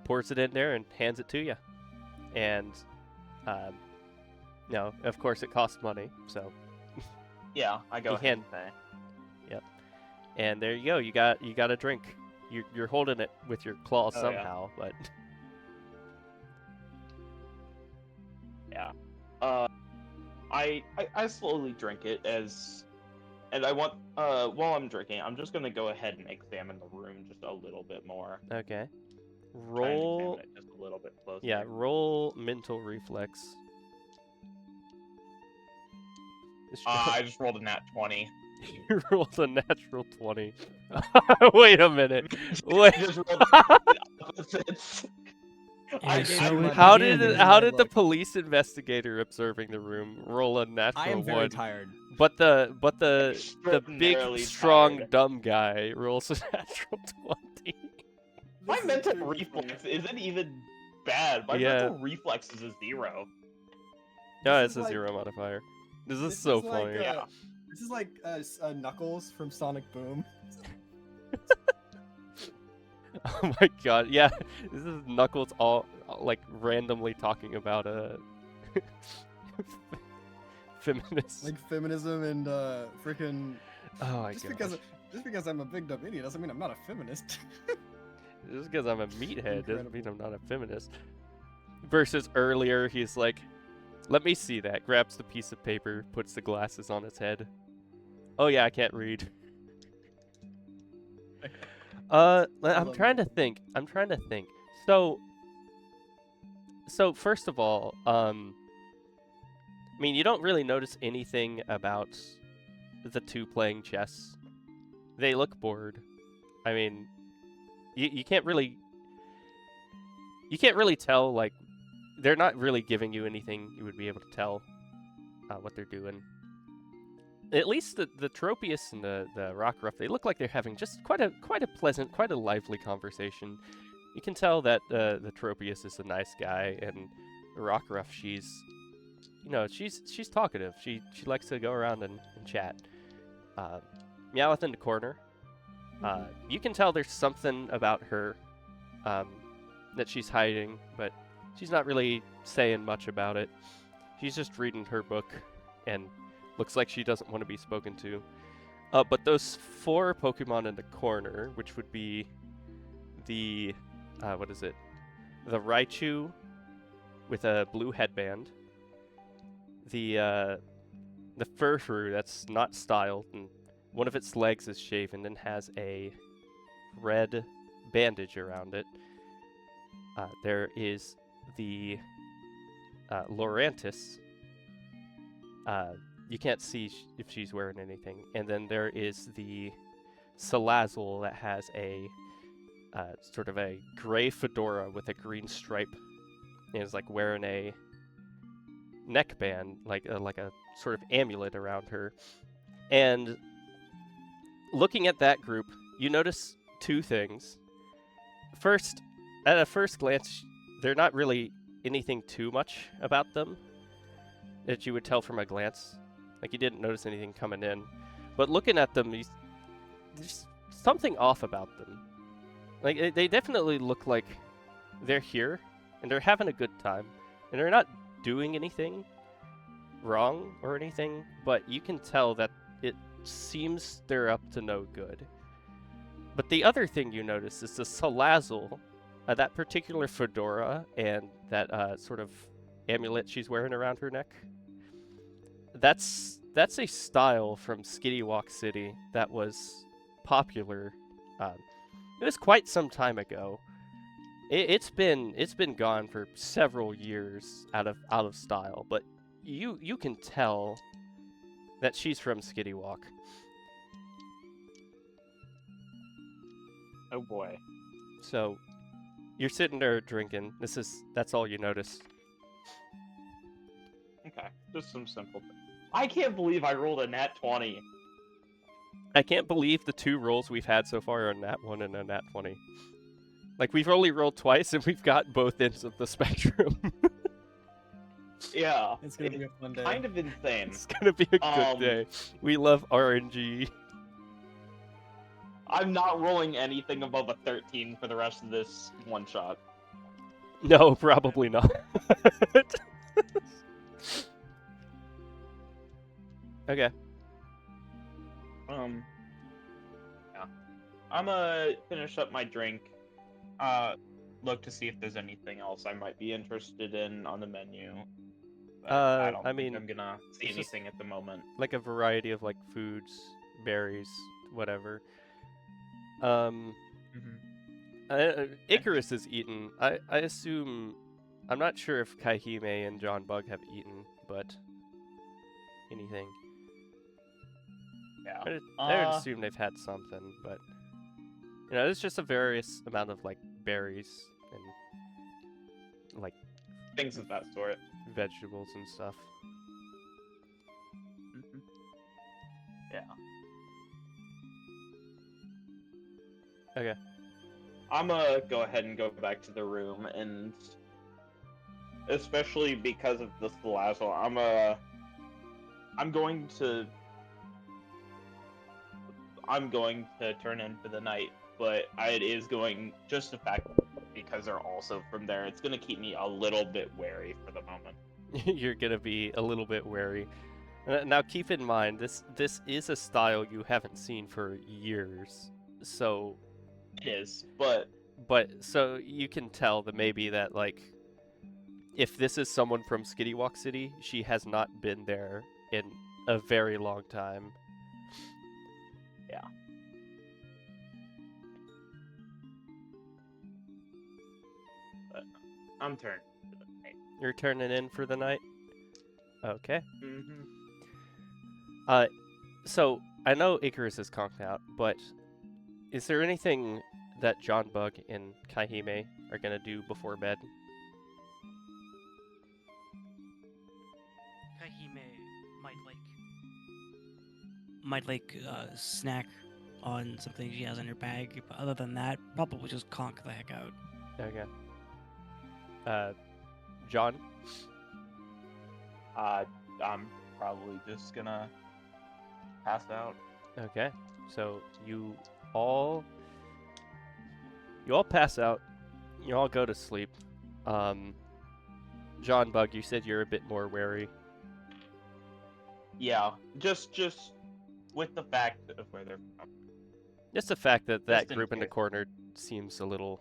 pours it in there and hands it to you. And of course it costs money, so Yeah, I go You ahead can- and pay. and there you go. You got a drink. You're holding it with your claws Oh, yeah. somehow, but Yeah. I slowly drink it and I want while I'm drinking, I'm just gonna go ahead and examine the room just a little bit more. okay. Try and Roll, examine it just a little bit closer. yeah, roll mental reflex. I just rolled a nat 20. You rolled a natural 20. Wait a minute. Wait. Just rolled the opposites. And gave so you it my How begins. did begins. how did the Look. police investigator observing the room roll a natural I am very 1? tired. But the big Extraordinarily strong tired. dumb guy rolls a natural 20. My This is mental really reflex isn't even bad. My Yeah. mental reflex is a 0. No, This it's is a like- 0 modifier. This is This so is like, funny. Yeah. This is like Knuckles from Sonic Boom. Oh my god, yeah. This is Knuckles all like randomly talking about a feminist. Like feminism and freaking. Oh my Just god. because I'm a big dumb idiot doesn't mean I'm not a feminist. Just because I'm a meathead doesn't mean Incredible. I'm not a feminist. Versus earlier, he's like, let me see that. Grabs the piece of paper, puts the glasses on his head. Oh yeah, I can't read. I'm love trying it. to think. So first of all, I mean, you don't really notice anything about the two playing chess. They look bored. I mean, you can't really tell, like, they're not really giving you anything you would be able to tell what they're doing. At least the Tropius and the Rockruff, they look like they're having just quite a pleasant, quite a lively conversation. You can tell that the Tropius is a nice guy, and the Rockruff, she's talkative. She likes to go around and chat. Meowth in the corner. You can tell there's something about her that she's hiding, but she's not really saying much about it. She's just reading her book, and looks like she doesn't want to be spoken to. But those 4 Pokemon in the corner, which would be the the Raichu with a blue headband, the Furfru that's not styled, and one of its legs is shaven and has a red bandage around it. There is the Lorantis. You can't see if she's wearing anything. And then there is the Salazzle that has a sort of a gray fedora with a green stripe, and is like wearing a neckband, like a sort of amulet around her. And looking at that group, you notice 2 things. First, at a first glance, they're not really anything too much about them that you would tell from a glance. Like, you didn't notice anything coming in. But looking at them, there's something off about them. Like, they definitely look like they're here, and they're having a good time. And they're not doing anything wrong or anything, but you can tell that it seems they're up to no good. But the other thing you notice is the Salazzle, that particular fedora and that sort of amulet she's wearing around her neck. That's a style from Skitty City that was popular. It was quite some time ago. It's been gone for several years out of style, but you can tell that she's from Skitty Walk. Oh boy. So you're sitting there drinking. That's all you notice. Okay, just some simple. I can't believe I rolled a nat 20. I can't believe the 2 rolls we've had so far are a nat 1 and a nat 20. Like, we've only rolled twice and we've got both ends of the spectrum. Yeah, It's gonna be a fun day. kind of insane. It's gonna be a good day. We love RNG. I'm not rolling anything above a 13 for the rest of this one shot. No, probably not. Okay. Yeah. I'm gonna finish up my drink. Look to see if there's anything else I might be interested in on the menu. But I don't think I'm gonna see it's just anything at the moment. like a variety of like foods, berries, whatever. Icarus is eaten. I assume. I'm not sure if Kaihime and John Bug have eaten, but anything. Yeah. I would assume they've had something, but there's just a various amount of like berries and like Things of that sort. vegetables and stuff. Yeah. Okay. I'm gonna go ahead and go back to the room, and especially because of this Salazzle, I'm going to turn in for the night, but it is going, just the fact because they're also from there, it's gonna keep me a little bit wary for the moment. You're gonna be a little bit wary. Now keep in mind, this is a style you haven't seen for years, so It is, but so you can tell that maybe that like if this is someone from Skitty Walk City, she has not been there in a very long time. yeah. But I'm turning for the night. You're turning in for the night? Okay. Mm-hmm. So I know Icarus is conked out, but is there anything that John Bug and Kaihime are gonna do before bed? Kahime might like snack on something she has in her bag, but other than that, probably just conk the heck out. Okay. John? I'm probably just gonna pass out. Okay. So all you all pass out. You all go to sleep. John Bug, you said you're a bit more wary. Yeah, just with the fact of where they're from. Just the fact that that Just in group in the case. corner seems a little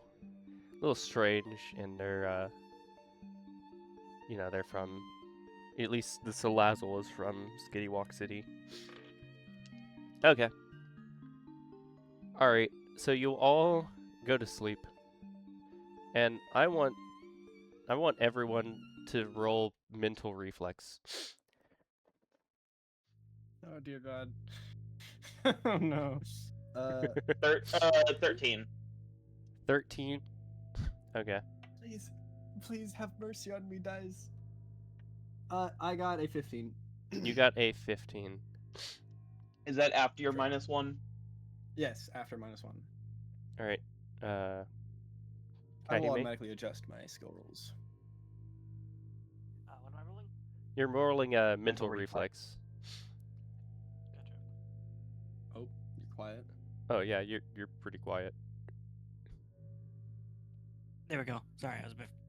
strange, and they're they're from, at least the Salazzle is from Skitty City. Okay. All right. So you all go to sleep, and I want everyone to roll mental reflex. Oh dear God. Oh no. 13. 13. Okay. Please, please have mercy on me, guys. I got a 15. You got a 15. Is that after your Sure. -1? Yes, after -1. All right. I will Kahime? automatically adjust my skill rolls. What am I rolling? You're rolling a mental Mental reflex. Gotcha. Oh, you're quiet. Oh yeah, you're pretty quiet. There we go. Sorry,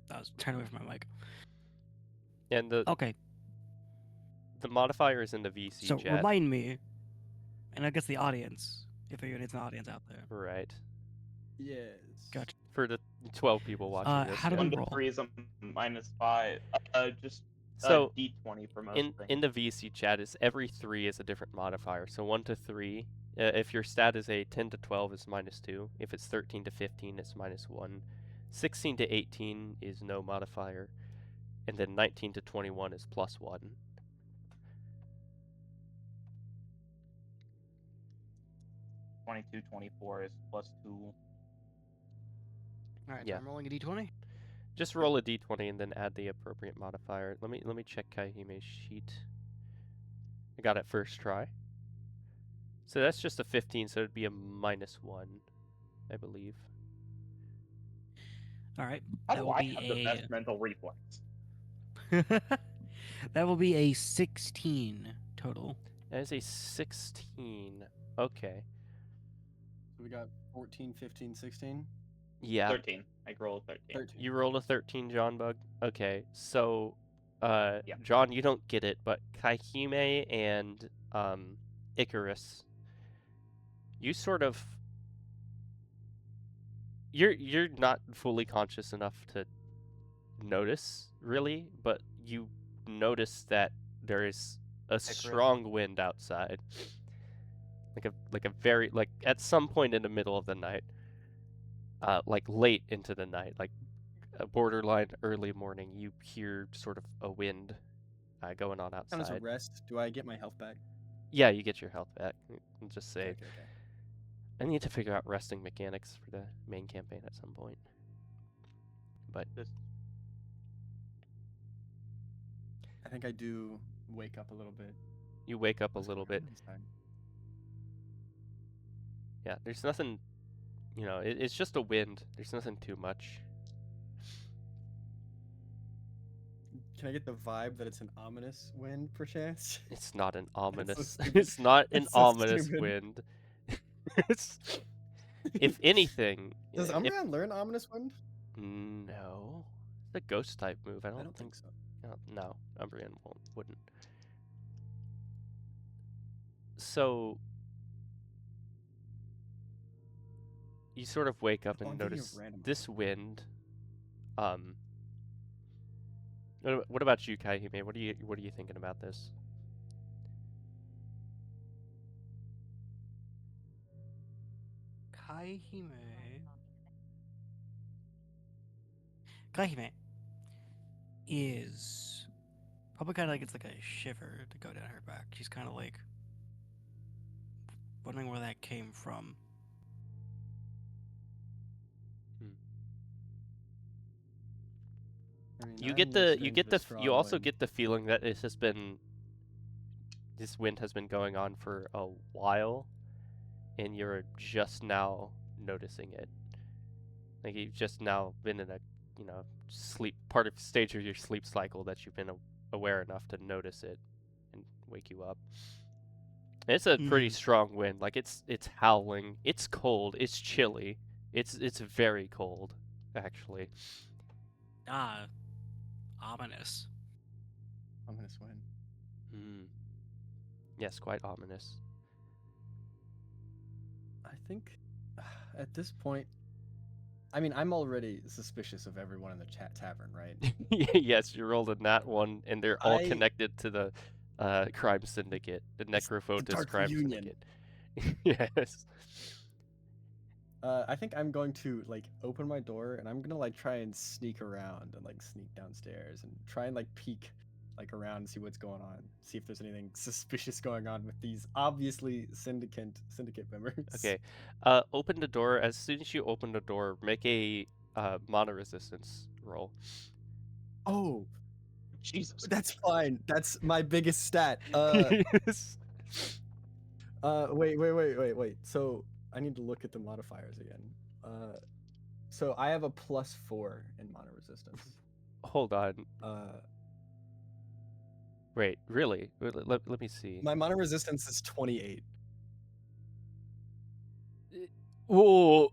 I was turning away from my mic. And the Okay, modifier is in the VC so chat. remind me, and I guess the audience, if there is an audience out there. Right. Yes. Gotcha. For the 12 people watching this. how do yeah. we 1 to roll? 3 is a -5. Just So D20 for most in things. the VC chat, is every 3 is a different modifier. So 1 to 3, if your stat is a 10 to 12 is -2. If it's 13 to 15, it's -1. 16 to 18 is no modifier. And then 19 to 21 is +1. 22, 24 is +2. All right, Yeah. so I'm rolling a d20. Just roll a d20 and then add the appropriate modifier. Let me check Kaihime's sheet. I got it first try. So that's just a 15, so it'd be a -1, I believe. All right, How that do will I be have the a best mental reflex? that will be a 16 total. That is a 16. Okay. So we got 14, 15, 16. Yeah. 13. I rolled 13. 13. You rolled a 13, John Bug? Okay, so, Yeah. John, you don't get it, but Kaihime and, Icarus, you sort of... You're not fully conscious enough to notice, really, but you notice that there is a strong wind outside. Like a very, like, at some point in the middle of the night, like late into the night, like a borderline early morning, you hear sort of a wind going on Kind of outside. a rest. Do I get my health back? Yeah, you get your health back. And just say, Okay. I need to figure out resting mechanics for the main campaign at some point. But Just I think I do wake up a little bit. you wake up a What's little going bit. on inside? Yeah, there's nothing, it's just a wind. There's nothing too much. Can I get the vibe that it's an ominous wind, perchance? It's not an ominous. stupid. It's not an It's so ominous stupid. wind. It's, if anything, Does if Umbreon learn ominous wind? no, it's a ghost type move. I I don't don't think think so. No, Umbreon wouldn't. So you sort of wake up Oh, and I'm thinking of notice random this wind. What about you, Kaihime? What are you thinking about this? Kahime is probably kind of like it's like a shiver to go down her back. She's kind of like wondering where that came from. I mean, You I'm get no the stranger to you strong also wind. get the feeling that this wind has been going on for a while, and you're just now noticing it. Like you've just now been in a sleep stage of your sleep cycle that you've been aware enough to notice it and wake you up. And it's a pretty Mm. strong wind. Like it's howling. It's cold. It's chilly. It's very cold, actually. Ah, ominous. Ominous wind. Mm. Yes, quite ominous. I think at this point, I mean, I'm already suspicious of everyone in the tavern, right? Yes, you rolled a nat one, and they're all I connected to the crime syndicate, the the Necrophotus Dark crime Reunion. syndicate. Yes. I think I'm going to like open my door and I'm gonna like try and sneak around and like sneak downstairs and try and like peek like around and see what's going on. See if there's anything suspicious going on with these obviously syndicate members. Okay. Open the door. As soon as you open the door, make a mana resistance roll. Oh, Jesus. that's fine. That's my biggest stat. Yes. Wait. So I need to look at the modifiers again. So I have a +4 in mana resistance. Hold on. Uh, Wait, really? Let me see. my mana resistance is 28. Whoa.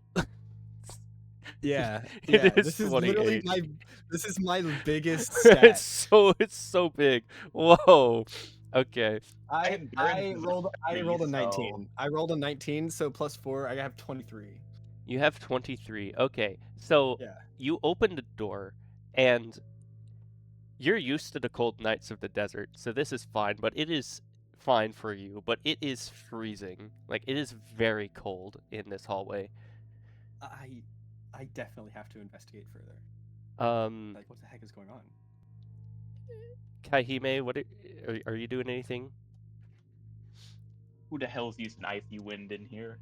Yeah, It yeah. is This is literally 28. my. This is my biggest stat. It's so big. Whoa. Okay. I had Baron's I me, rolled a so 19. I rolled a 19, so +4. I have 23. You have 23. Okay. So Yeah. you open the door and you're used to the cold nights of the desert, so this is fine, but it is fine for you, but it is freezing. Like it is very cold in this hallway. I I definitely have to investigate further. Um Like, what the heck is going on? Kaihime, are you doing anything? who the hell's using icy wind in here?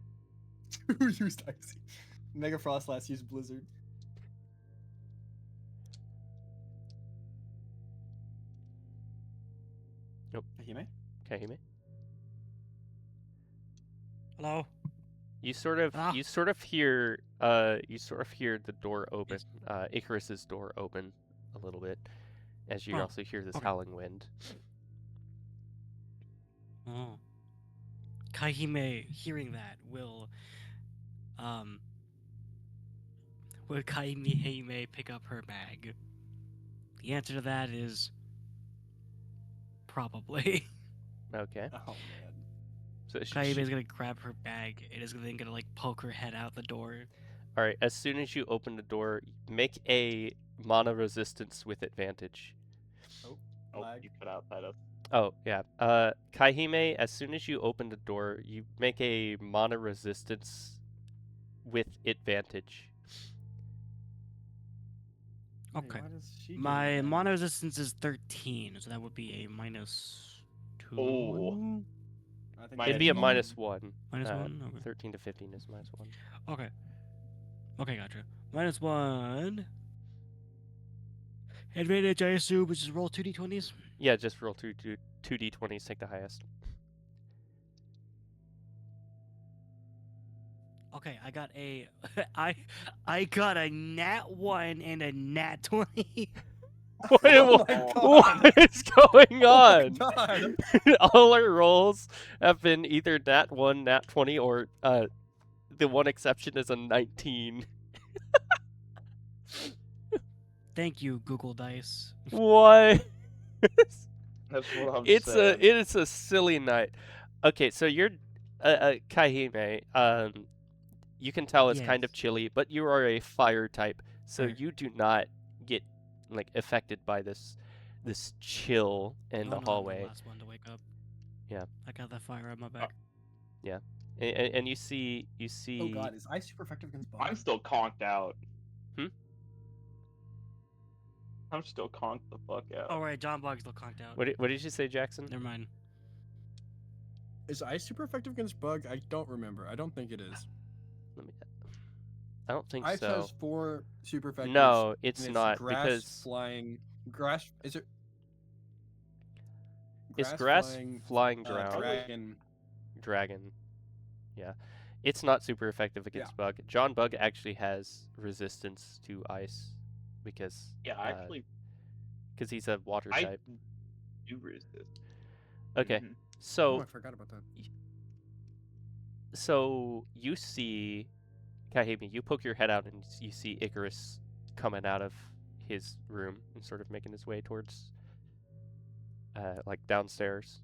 Who used icy? Mega Frost last used Blizzard. Nope. Kahime? Kaihime? Hello? You sort of Ah. hear the door open, Icarus's door open a little bit, as you Oh, also hear this okay. howling wind. Oh. Kaihime, hearing that, will Kaihime pick up her bag? The answer to that is probably. Okay. Oh man. So Kaihime is gonna grab her bag and is then gonna like poke her head out the door. all right. As soon as you open the door, make a mana resistance with advantage. Oh, Oh, lag. you cut out that up. Oh yeah. Kaihime, as soon as you open the door, you make a mana resistance with advantage. Wait, Okay. why does she get My advantage? mana resistance is 13, so that would be a -2. Oh. I think It'd be a Minus -1. -1? Okay. 13 to 15 is -1. Okay. Okay, gotcha. -1. Advantage, I assume, which is roll 2d20s. Yeah, just roll two d20s, take the highest. Okay, I got a I got a nat 1 and a nat 20. Oh my god! What is going Oh my on? god! All our rolls have been either nat 1, nat 20, or the one exception is a 19. Thank you, Google Dice. What? That's what I'm It saying. is a silly night. Okay, so you're Kaihime. You can tell it's kind of Yes. chilly, but you are a fire type, so Fire. you do not get like affected by this chill in the I'm the hallway. last one to wake up. Yeah. I got that fire on my back. Yeah, and you see Oh god, is ice super effective against bugs? I'm still conked out. Hmm? I'm still conked the fuck out. Oh right, John Bog's still conked out. What did you say, Jackson? Never mind. Is ice super effective against bug? I don't remember. I don't think it is. Let me. I don't think Ice so. has 4 super effectives. No, and it's it's not grass, because flying, grass. Is it it's grass, grass, flying, flying, ground, Probably. dragon? Yeah, it's not super effective Yeah. against bug. John Bug actually has resistance to ice because Yeah, actually, he's a water I type. do resist. Okay, Mhm. Oh, so I forgot about that. you see Kahimi, you poke your head out and you see Icarus coming out of his room and sort of making his way towards like downstairs.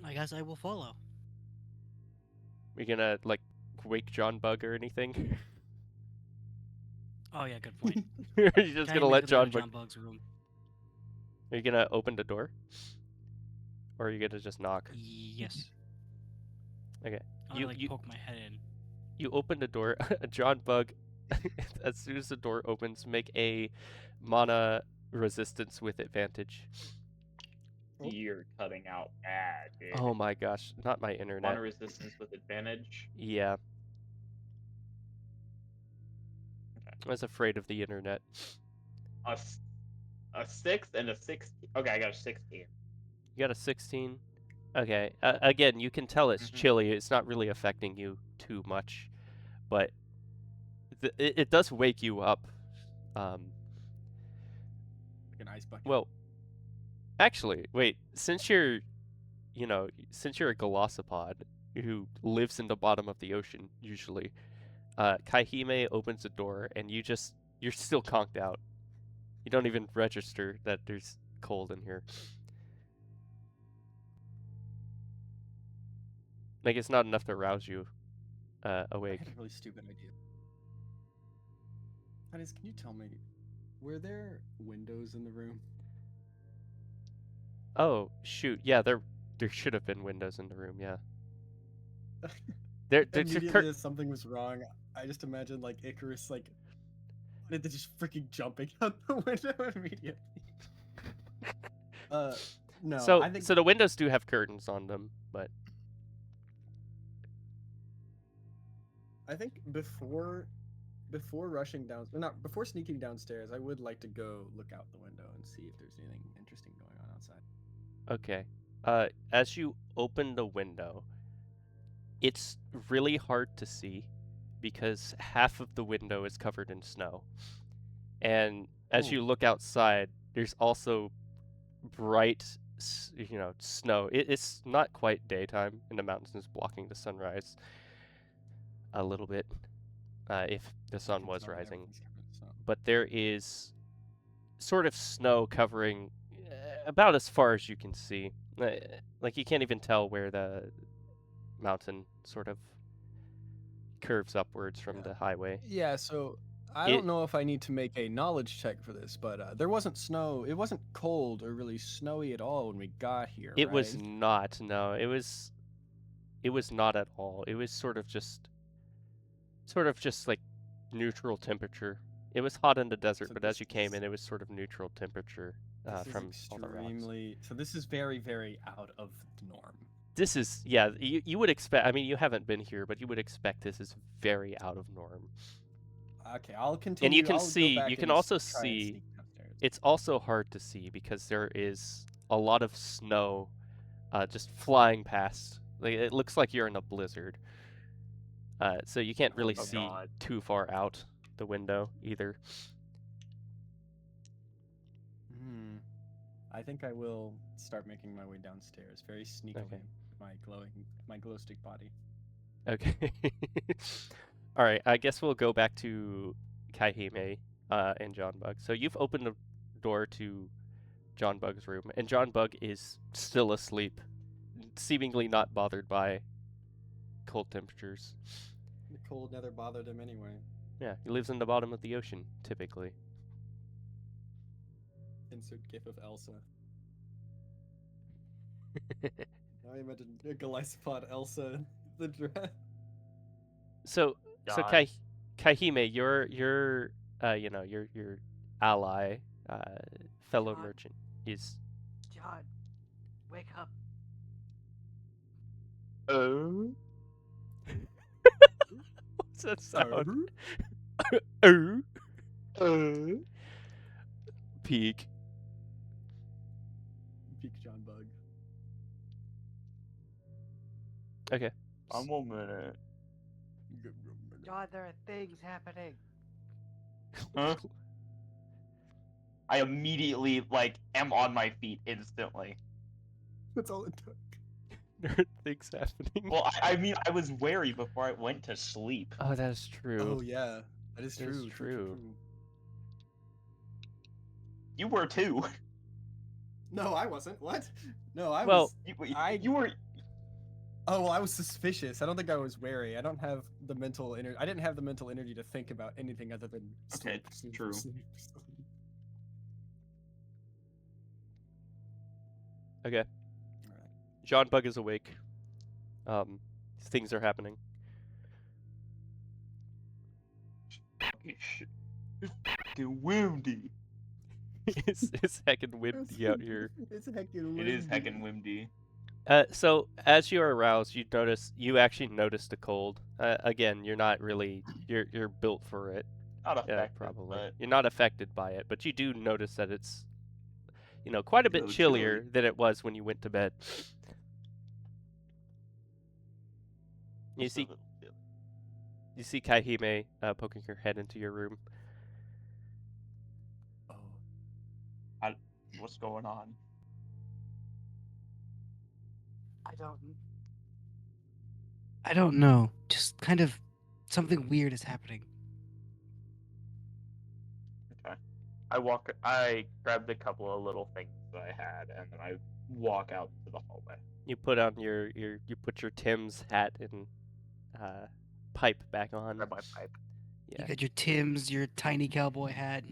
I guess I will follow. Are you gonna like wake John Bug or anything? Oh yeah, good point. Or are you just gonna Kahime let could go to John Bug? John Bug's room. Are you gonna open the door? Or are you gonna just knock? Yes. Okay. I want to like poke my head in. You open the door. John Bug, as soon as the door opens, make a mana resistance with advantage. Oh. You're cutting out bad, dude. Oh my gosh, not my internet. Mana resistance with advantage. Yeah. I was afraid of the internet. A 6 and a 16. Okay, I got a 16. You got a 16? Okay. Again, you can tell it's Mhm. chilly. It's not really affecting you too much, but it does wake you up. Like an ice bucket. Well, actually, wait. Since you're a Galossopod who lives in the bottom of the ocean usually, Kaihime opens the door and you're still conked out. You don't even register that there's cold in here. Like it's not enough to rouse you I awake. had a really stupid idea. Honey, can you tell me, were there windows in the room? Oh shoot, yeah, there should have been windows in the room. Yeah, there's a Immediately, as something was wrong, I just imagined like Icarus like wanted to just freaking jumping out the window immediately. No, So I think the windows do have curtains on them, but before rushing down, or not before sneaking downstairs, I would like to go look out the window and see if there's anything interesting going on outside. okay. As you open the window, it's really hard to see because half of the window is covered in snow. And as you Ooh. look outside, there's also bright, snow. It's not quite daytime, and the mountains is blocking the sunrise a little bit, if the sun was rising. But there is sort of snow covering about as far as you can see. Like you can't even tell where the mountain sort of curves upwards from the highway. Yeah, so I don't know if I need to make a knowledge check for this, but there wasn't snow. It wasn't cold or really snowy at all when we got here, It right? was not. No, it was not at all. It was sort of just like neutral temperature. It was hot in the desert, So but as this you came is- in, it was sort of neutral temperature from all the rocks. So this is very, very out of the norm. This is, yeah, you would expect, I mean, you haven't been here, but you would expect this is very out of norm. Okay, I'll continue. And you can I'll go see, back you can and also try and see, sneak downstairs. it's also hard to see because there is a lot of snow just flying past. Like, it looks like you're in a blizzard. So you can't really Oh, see God. too far out the window either. I think I will start making my way downstairs very sneakily. Okay. My glow stick body. Okay. All right. I guess we'll go back to Kaihime and John Bug. So you've opened the door to John Bug's room, and John Bug is still asleep, seemingly not bothered by cold temperatures. The cold never bothered him anyway. Yeah, he lives in the bottom of the ocean, typically. Insert gif of Elsa. I imagine a Glycopod Elsa in the dress. So God. Kahime, your your ally, fellow John. merchant is. John, wake up. Oh. What's that sound? Peak. Peak John Bug. Okay. I'm a minute. John, there are things happening. Huh? I immediately am on my feet instantly. That's all it took. Nerd things happening. Well, I mean, I was wary before I went to sleep. Oh, that's true. Oh yeah, that is That is true. true. You were too. No, I wasn't. What? No, I Well, was. You, you were. Oh, well, I was suspicious. I don't think I was wary. I don't have the mental energy. I didn't have the mental energy to think about anything other than Okay, sleep, true. sleep. Okay. Alright. John Bug is awake. Things are happening. It's fucking windy. It's heckin' windy out here. It's heckin' It is windy. heckin' windy. So as you are aroused, you actually notice the cold. Again, you're not really you're built for it. Not affected, Probably. but You're not affected by it, but you do notice that it's quite a bit little chillier chilly. than it was when you went to bed. You just a see little chilly. you see Kaihime poking her head into your room. Oh. What's going on? I don't know. Just kind of something weird is happening. Okay. I grabbed a couple of little things that I had, and then I walk out to the hallway. You put on you put your Tim's hat and pipe back on. Grab my pipe. Yeah. You got your Tim's, your tiny cowboy hat,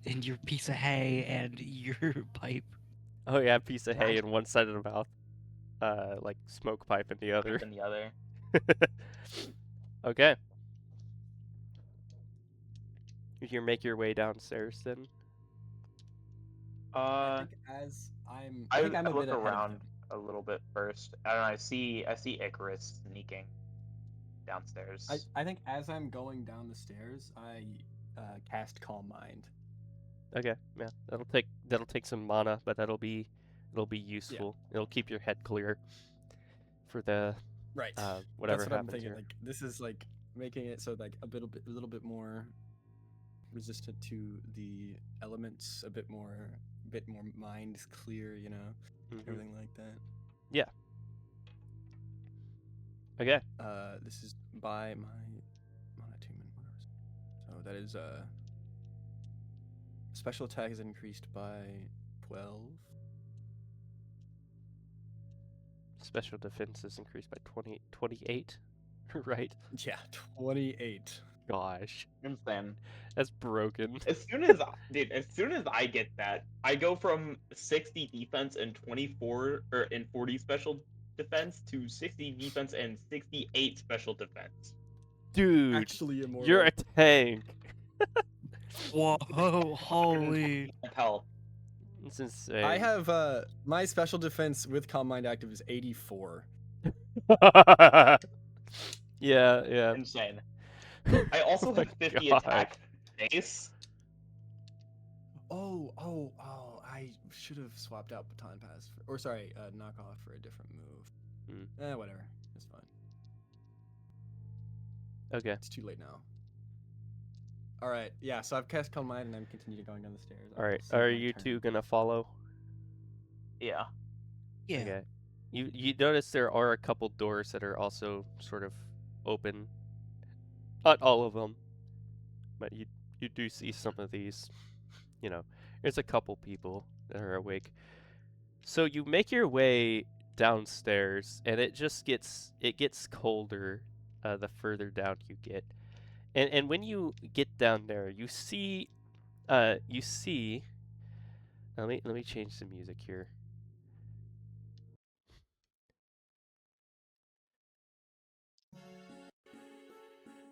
and your piece of hay and your pipe. Oh yeah, piece of hay Nice. in one side of the mouth. Like smoke pipe in the other. In the other. Okay. You make your way downstairs then. I think as I'm. I, I think I'm I a look bit ahead of around him. a little bit first, and I see Icarus sneaking downstairs. I think as I'm going down the stairs, I cast Calm Mind. Okay, yeah, that'll take some mana, but it'll be useful. It'll keep your head clear for the Right. whatever That's what I'm happens thinking. here. Like this is like making it so like a little bit more resistant to the elements, a bit more mind clear, you know, everything like that. Yeah. Okay. This is by my mana attunement. So that is special attack is increased by 12. Special defense is increased by 28, right? Yeah, 28. Gosh, Insane. that's broken. As soon as I get that, I go from 60 defense and 24 and 40 special defense to 60 defense and 68 special defense. Dude, Actually, immortal. you're a tank. Whoa, holy. Health. It's insane. I have my special defense with Calm Mind active is 84. Yeah. Insane. I also Oh my have 50 God. attack base. Oh, I should have swapped out Baton Pass knockoff for a different move. Whatever. It's fine. Okay. It's too late now. All right. Yeah, so I've cast Calm Mind and I'm continuing going down the stairs. All right. I'll Are save my you turn. two gonna follow? Yeah. Yeah. Okay. You notice there are a couple doors that are also sort of open. Not all of them, but you do see some of these. There's a couple people that are awake. So you make your way downstairs, and it gets colder the further down you get. And when you get down there, you see. Let me change the music here.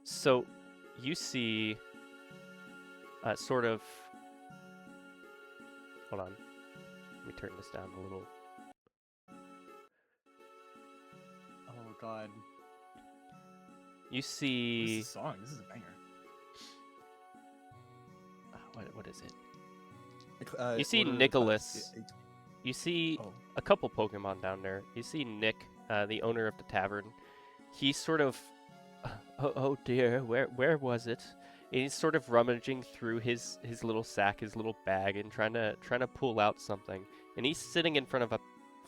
So you see sort of. Hold on. Let me turn this down a little. Oh God. You This see. is a song. This is a banger. What is it? You see Nicholas. You see a couple Pokemon down there. You see Nick, the owner of the tavern. He's sort of, oh dear, where was it? And he's sort of rummaging through his little sack, his little bag, and trying to pull out something. And he's sitting in front of a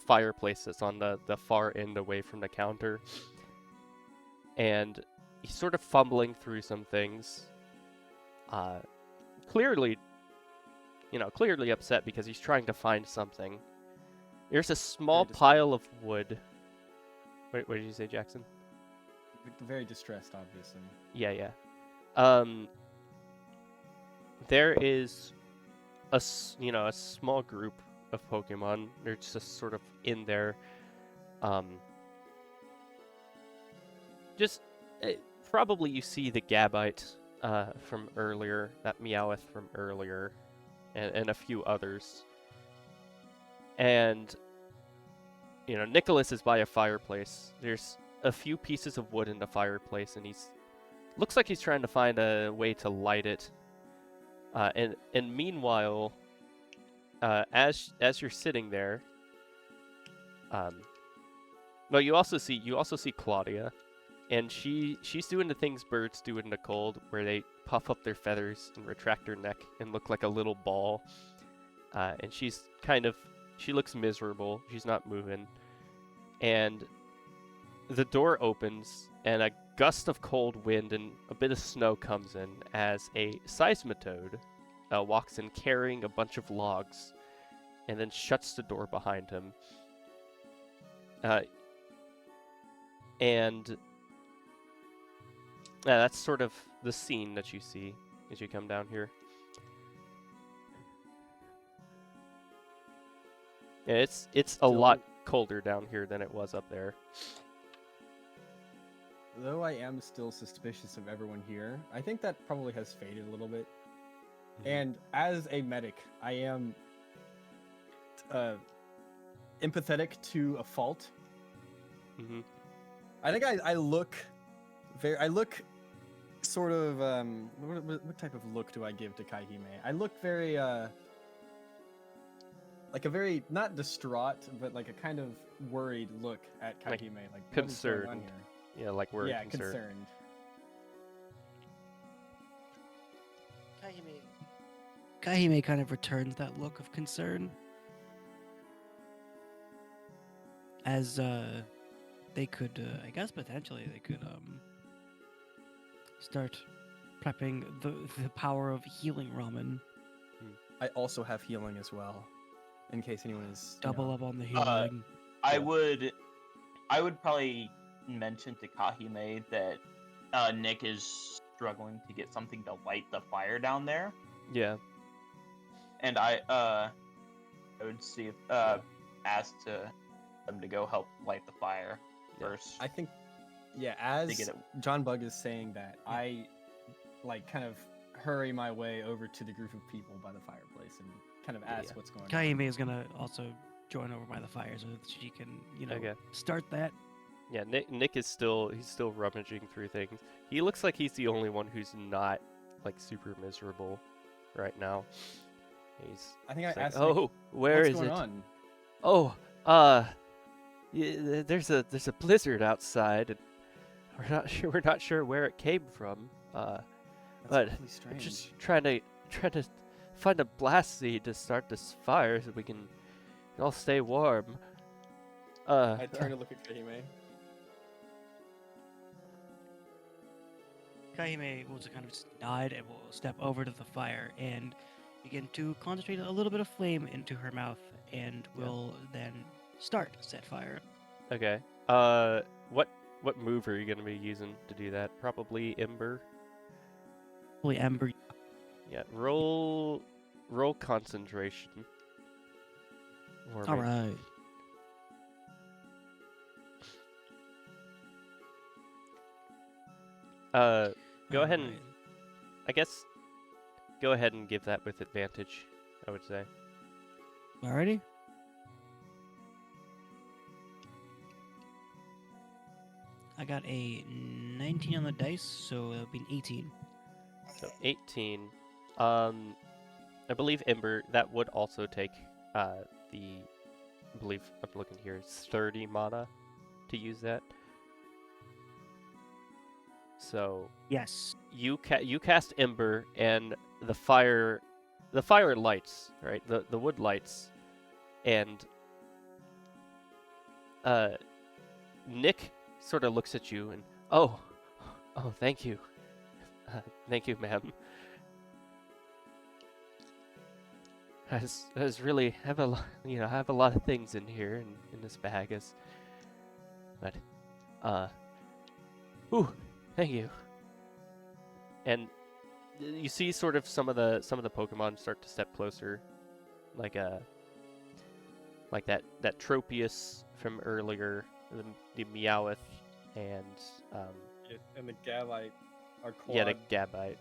fireplace that's on the far end away from the counter. And he's sort of fumbling through some things. Clearly upset because he's trying to find something. There's a small pile of wood. Wait, what did you say, Jackson? Very distressed, obviously. Yeah. There is a small group of Pokemon. They're just sort of in there. Probably you see the Gabite from earlier, that Meowth from earlier, and a few others. And Nicholas is by a fireplace. There's a few pieces of wood in the fireplace, and looks like he's trying to find a way to light it. And meanwhile, as you're sitting there, you also see Claudia, and she's doing the things birds do in the cold, where they puff up their feathers and retract their neck and look like a little ball. And she looks miserable. She's not moving. And the door opens, and a gust of cold wind and a bit of snow comes in as a Seismitoad walks in carrying a bunch of logs, and then shuts the door behind him. And that's sort of the scene that you see as you come down here. Yeah, it's a lot colder down here than it was up there. Though I am still suspicious of everyone here, I think that probably has faded a little bit. Mm-hmm. And as a medic, I am empathetic to a fault. Mm-hmm. I think I look sort of what type of look do I give to Kaihime? I look very like a very not distraught, but like a kind of worried look at Kaihime, like concerned. What is going on here? Yeah, like worried. Yeah, concerned. Kahime kind of returns that look of concern as they could, I guess potentially they could start prepping the power of healing ramen. I also have healing as well, in case anyone is double up on the healing. I would probably mention to Kahime that Nick is struggling to get something to light the fire down there. Yeah. And I would see if ask them to go help light the fire first. I think, as John Bug is saying that, I kind of hurry my way over to the group of people by the fireplace and kind of ask what's going on. Kahime is gonna also join over by the fire so that she can, start that. Yeah, Nick is still rummaging through things. He looks like he's the only one who's not super miserable right now. I think I asked Nick, Nick, where is what's it? going on? Oh, there's a blizzard outside, and we're not sure where it came from. But really strange. Just trying to find a blast seed to start this fire so we can all stay warm. I turn to look at Kahime. Kahime will just kind of nod and will step over to the fire and begin to concentrate a little bit of flame into her mouth, and will then start set fire. Okay. What move are you gonna be using to do that? Probably Ember. Probably Ember. Yeah. Roll concentration. All right. Go ahead and I guess go ahead and give that with advantage, I would say. Alrighty. I got a 19 on the dice, so it'll be an 18. So 18. I believe Ember, that would also take I believe I'm looking here, it's 30 mana to use that. So Yes. you cast Ember, and the fire lights, right? The wood lights, and Nick sort of looks at you and oh, thank you, thank you, ma'am. I was really have a I have a lot of things in here in this bag, but ooh, thank you. And you see sort of some of the Pokemon start to step closer, like that Tropius from earlier, the Meowth, and And the Gabite are quad. yeah, the Gabite.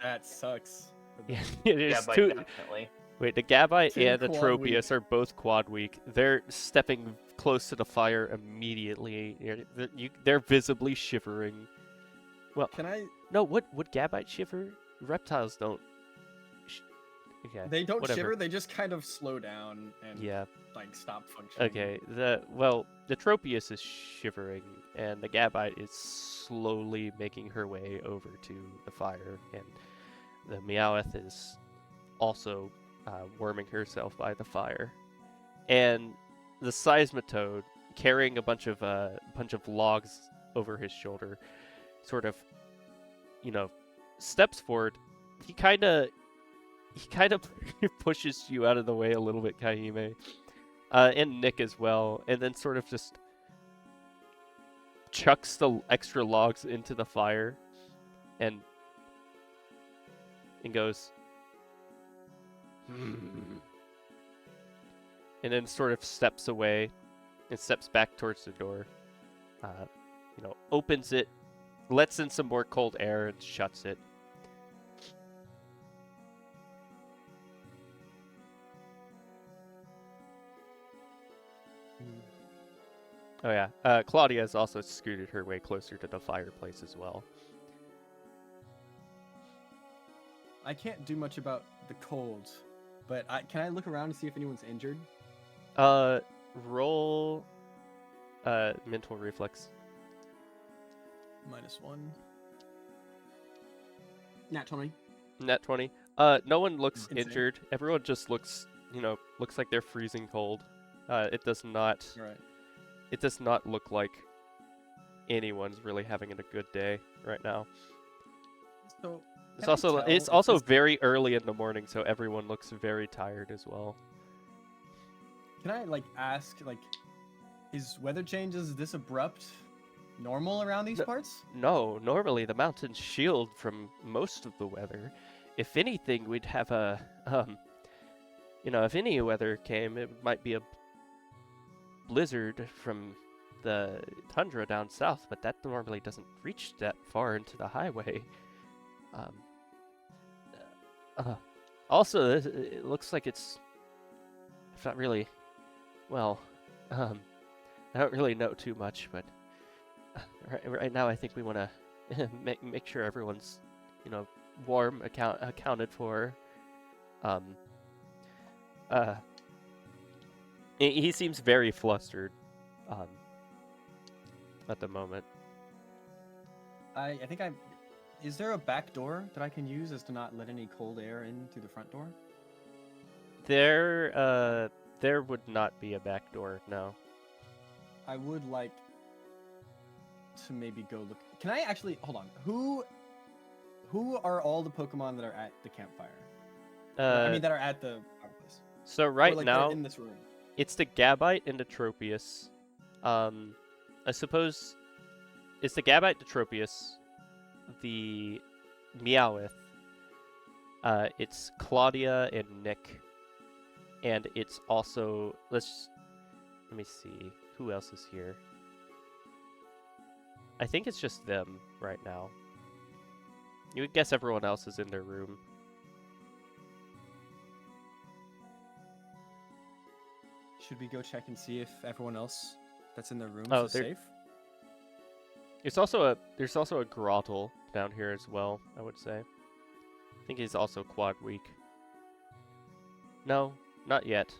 That sucks. Yeah, there's Yeah, two. definitely. Wait, the Gabite Two and the quad Tropius are both quad weak. They're stepping close to the fire immediately. They're visibly shivering. Well, Can I? no, would Gabite shiver? Reptiles don't. Okay. They don't whatever. shiver. They just kind of slow down and Yeah. like stop functioning. Okay. The Tropius is shivering, and the Gabite is slowly making her way over to the fire, and the Meowth is also warming herself by the fire, and the Seismitoad, carrying a bunch of logs over his shoulder, sort of, steps forward. He kind of pushes you out of the way a little bit, Kahime, and Nick as well, and then sort of just chucks the extra logs into the fire, and goes, and then sort of steps away and steps back towards the door. Opens it, lets in some more cold air, and shuts it. Oh yeah, Claudia has also scooted her way closer to the fireplace as well. I can't do much about the cold, but can I look around and see if anyone's injured? Roll mental reflex. -1. Nat 20. Nat 20. No one looks Insane. injured. Everyone just looks like they're freezing cold. It does not. Right. It does not look like anyone's really having a good day right now. So It's can I also tell it's if also this- very early in the morning, so everyone looks very tired as well. Can I ask is weather changes this abrupt normal around these parts? No, normally the mountains shield from most of the weather. If anything, we'd have a if any weather came, it might be a blizzard from the tundra down south, but that normally doesn't reach that far into the highway. Also, it looks like it's not really well. I don't really know too much, but right now I think we want to make sure everyone's warm, accounted for. He seems very flustered at the moment. I think is there a back door that I can use as to not let any cold air in through the front door? There would not be a back door, no. I would like to maybe go look. Can I actually hold on? Who are all the Pokemon that are at the campfire? I mean, that are at the fireplace. So right they're now, in this room. it's the Gabite and the Tropius. I suppose it's the Gabite, the Tropius, the Meowth. It's Claudia and Nick, and it's also let me see who else is here. I think it's just them right now. You would guess everyone else is in their room. Should we go check and see if everyone else that's in their rooms Oh, is they're- safe? There's also a Grottle down here as well, I would say. I think he's also quad weak. No, not yet.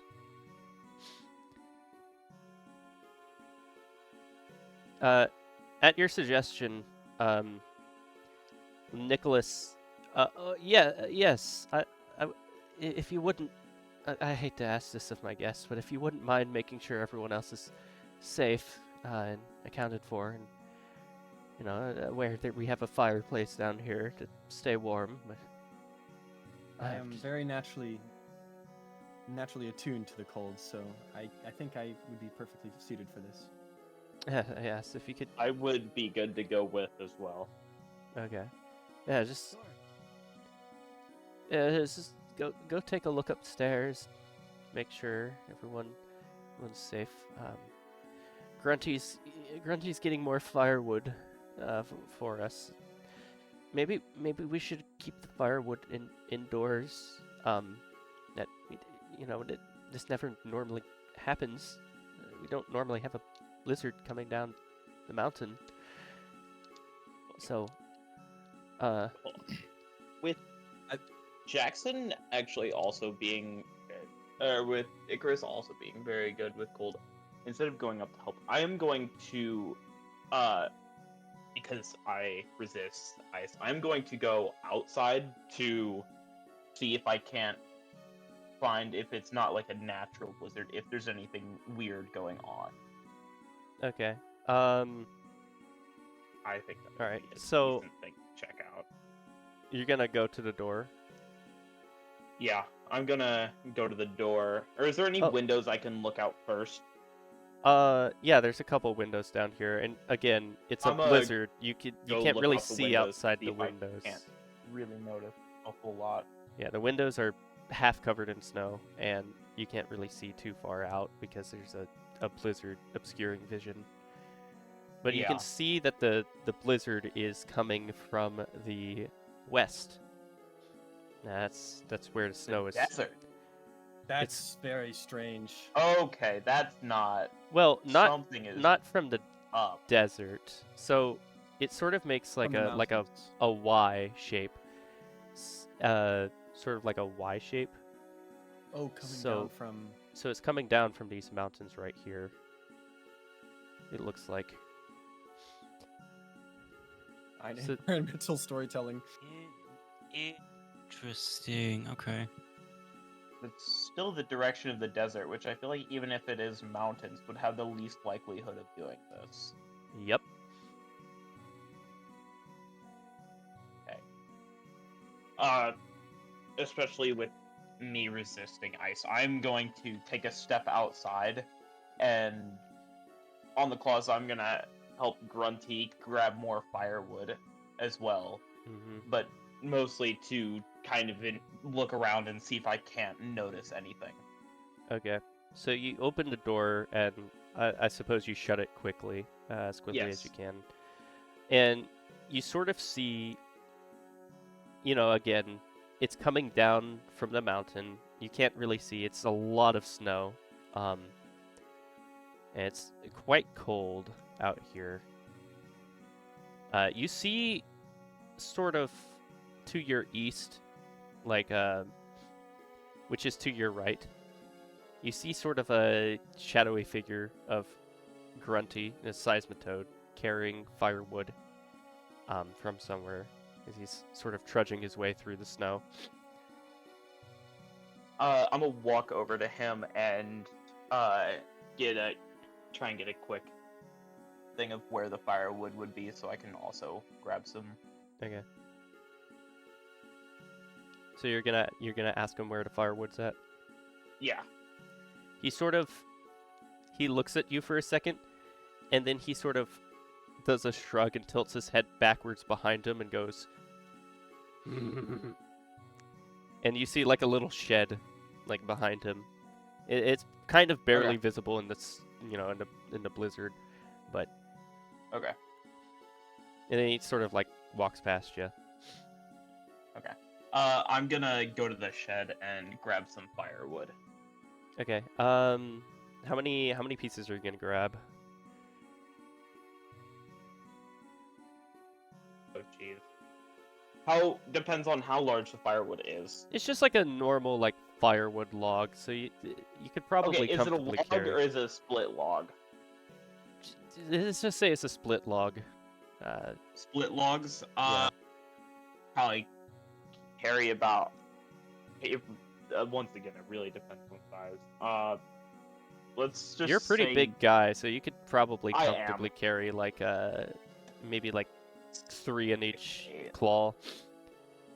At your suggestion, Nicholas, yes, if you wouldn't, I hate to ask this of my guests, but if you wouldn't mind making sure everyone else is safe and accounted for, and aware that we have a fireplace down here to stay warm. But I am very naturally attuned to the cold, so I think I would be perfectly suited for this. yes, if you could. I would be good to go with as well. Okay. Yeah, just go take a look upstairs, make sure everyone's safe. Grunty's getting more firewood for us. Maybe we should keep the firewood indoors. This never normally happens. We don't normally have a blizzard coming down the mountain. So, with Jackson actually also being, or with Icarus also being very good with cold, instead of going up to help, I am going to, because I resist ice, I'm going to go outside to see if I can't find, if it's not like a natural blizzard, if there's anything weird going on. okay. I think that would Alright, be a so- decent thing to check out. You're gonna go to the door. Yeah, I'm gonna go to the door. Or is there any Oh. windows I can look out first? Yeah, there's a couple windows down here, and again, it's a I'm, blizzard. You go can't look really out the see windows, outside see the if I windows. can't really notice a whole lot. Yeah, the windows are half covered in snow, and you can't really see too far out because there's a blizzard obscuring vision. But you can Yeah. see that the blizzard is coming from the west. That's where the snow is. Desert. That's very strange. Okay, that's not. Well, Something is not from the up. desert. So it sort of makes like From the mountains. a Y shape. Sort of like a Y shape. Oh, coming so- down from. So it's coming down from these mountains right here. It looks like. I So- environmental storytelling. Interesting. Okay. It's still the direction of the desert, which I feel like even if it is mountains, would have the least likelihood of doing this. Yep. Especially with me resisting ice, I'm going to take a step outside, and on the claws, I'm gonna help Grunty grab more firewood as well, hmm but mostly to kind of look around and see if I can't notice anything. Okay. So you open the door, and I suppose you shut it quickly, as quickly as you Yes. can. And you sort of see, again, it's coming down from the mountain. You can't really see. It's a lot of snow. And it's quite cold out here. You see sort of to your east, like, which is to your right. You see sort of a shadowy figure of Grunty, a seismitoad, carrying firewood from somewhere, as he's sort of trudging his way through the snow. I'm gonna walk over to him and try and get a quick thing of where the firewood would be, so I can also grab some. Okay. So you're gonna ask him where the firewood's at? Yeah. He looks at you for a second, and then he sort of does a shrug and tilts his head backwards behind him and goes, and you see like a little shed, like behind him. It's kind of barely Okay. visible in this, in the blizzard, but Okay. and then he sort of like walks past you. Okay. I'm gonna go to the shed and grab some firewood. Okay. How many pieces are you gonna grab? Oh, jeez. How depends on how large the firewood is. It's just like a normal like firewood log, so you could probably Okay, is it a comfortably log carry. or is it a split log? Let's just say it's a split log. Split logs. Yeah. Probably carry about. If once again, it really depends on size. Let's just You're a pretty say big guy, so you could probably I comfortably am. carry like maybe like 3 in each Eight. claw.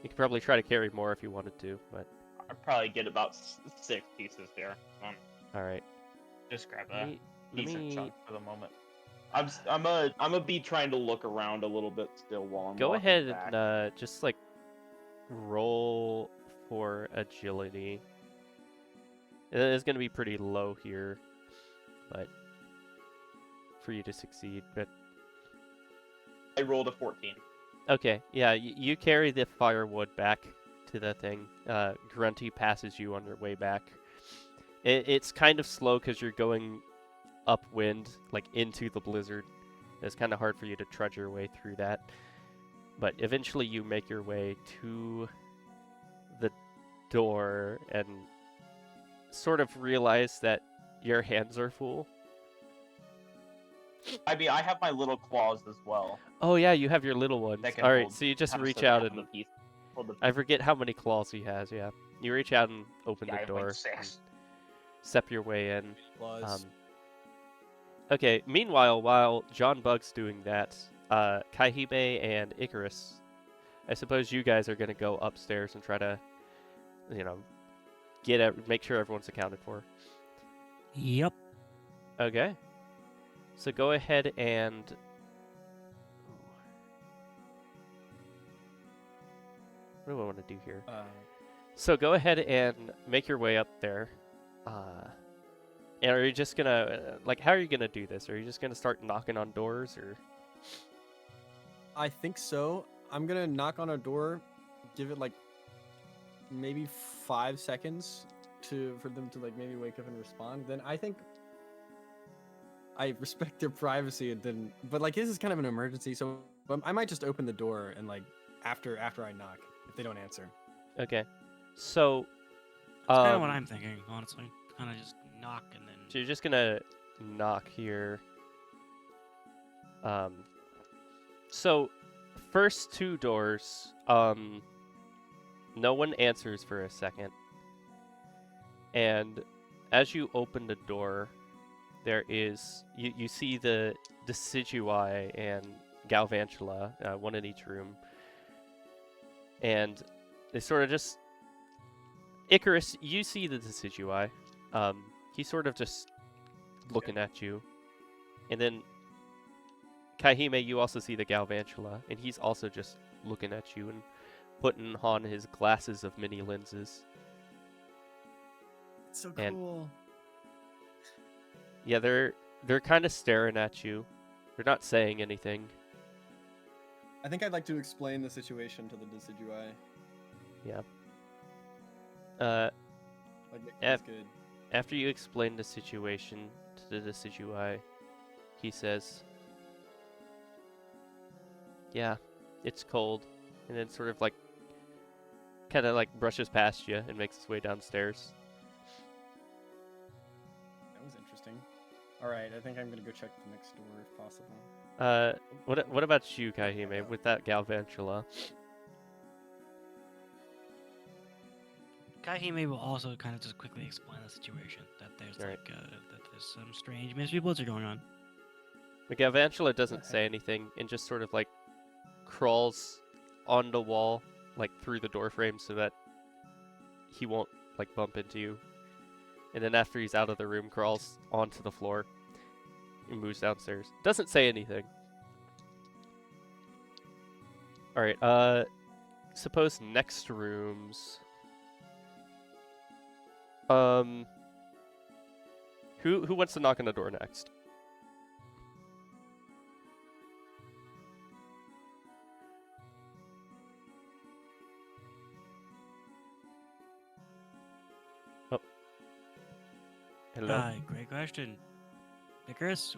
You could probably try to carry more if you wanted to, but I'd probably get about 6 pieces here. all right. Just grab Let a me decent chunk for the moment. I'm be trying to look around a little bit still while I'm go walking ahead back. and just like roll for agility. It's gonna be pretty low here, but for you to succeed. But I rolled a 14. okay, yeah, you carry the firewood back to the thing. Grunty passes you on your way back. It's kind of slow because you're going upwind, like into the blizzard. It's kind of hard for you to trudge your way through that. But eventually you make your way to the door and sort of realize that your hands are full. I mean, I have my little claws as well. Oh yeah, you have your little ones. That can Alright, hold so you just have reach some out half and... the piece. Hold the I forget how many claws he has, yeah. You reach out and open I the have door. like 6. Step your way in. Claws. Okay, meanwhile, while John Bug's doing that, Kaihime and Icarus, I suppose you guys are going to go upstairs and try to, you know, make sure everyone's accounted for. Yep. Okay. So go ahead and... What do I want to do here? So go ahead and make your way up there. And are you just gonna, like, how are you gonna do this? Are you just gonna start knocking on doors, or? I think so. I'm gonna knock on a door, give it like maybe 5 seconds for them to like maybe wake up and respond. Then I think I respect their privacy, and then but like this is kind of an emergency, so I might just open the door and like after I knock if they don't answer. Okay. So, That's kind of what I'm thinking, honestly. Kind of just knock and then. So you're just gonna knock here. So first 2 doors, no one answers for a second. And as you open the door, there is you see the Decidueye and Galvantula, one in each room. And they sort of just... Icarus, you see the Decidueye. He's sort of just looking at you. And then Kaihime, you also see the Galvantula, and he's also just looking at you and putting on his glasses of mini lenses. It's so And- cool. Yeah, they're kind of staring at you. They're not saying anything. I think I'd like to explain the situation to the Decidueye. Yeah. Like make F- things good. After you explain the situation to the Decidueye, he says, "Yeah, it's cold," and then sort of like, kind of like brushes past you and makes his way downstairs. That was interesting. All right, I think I'm gonna go check the next door if possible. What about you, Kaihime, with that Galvantula? Kaihime will also kind of just quickly explain the situation. That there's Right. that there's some strange mystery blizzard going on. The Galvantula doesn't Okay. say anything and just sort of like crawls on the wall, like through the door frame, so that he won't like bump into you. And then after he's out of the room, crawls onto the floor and moves downstairs. Doesn't say anything. All right. Suppose next rooms. Who wants to knock on the door next? Hello. Hi, great question. Icarus,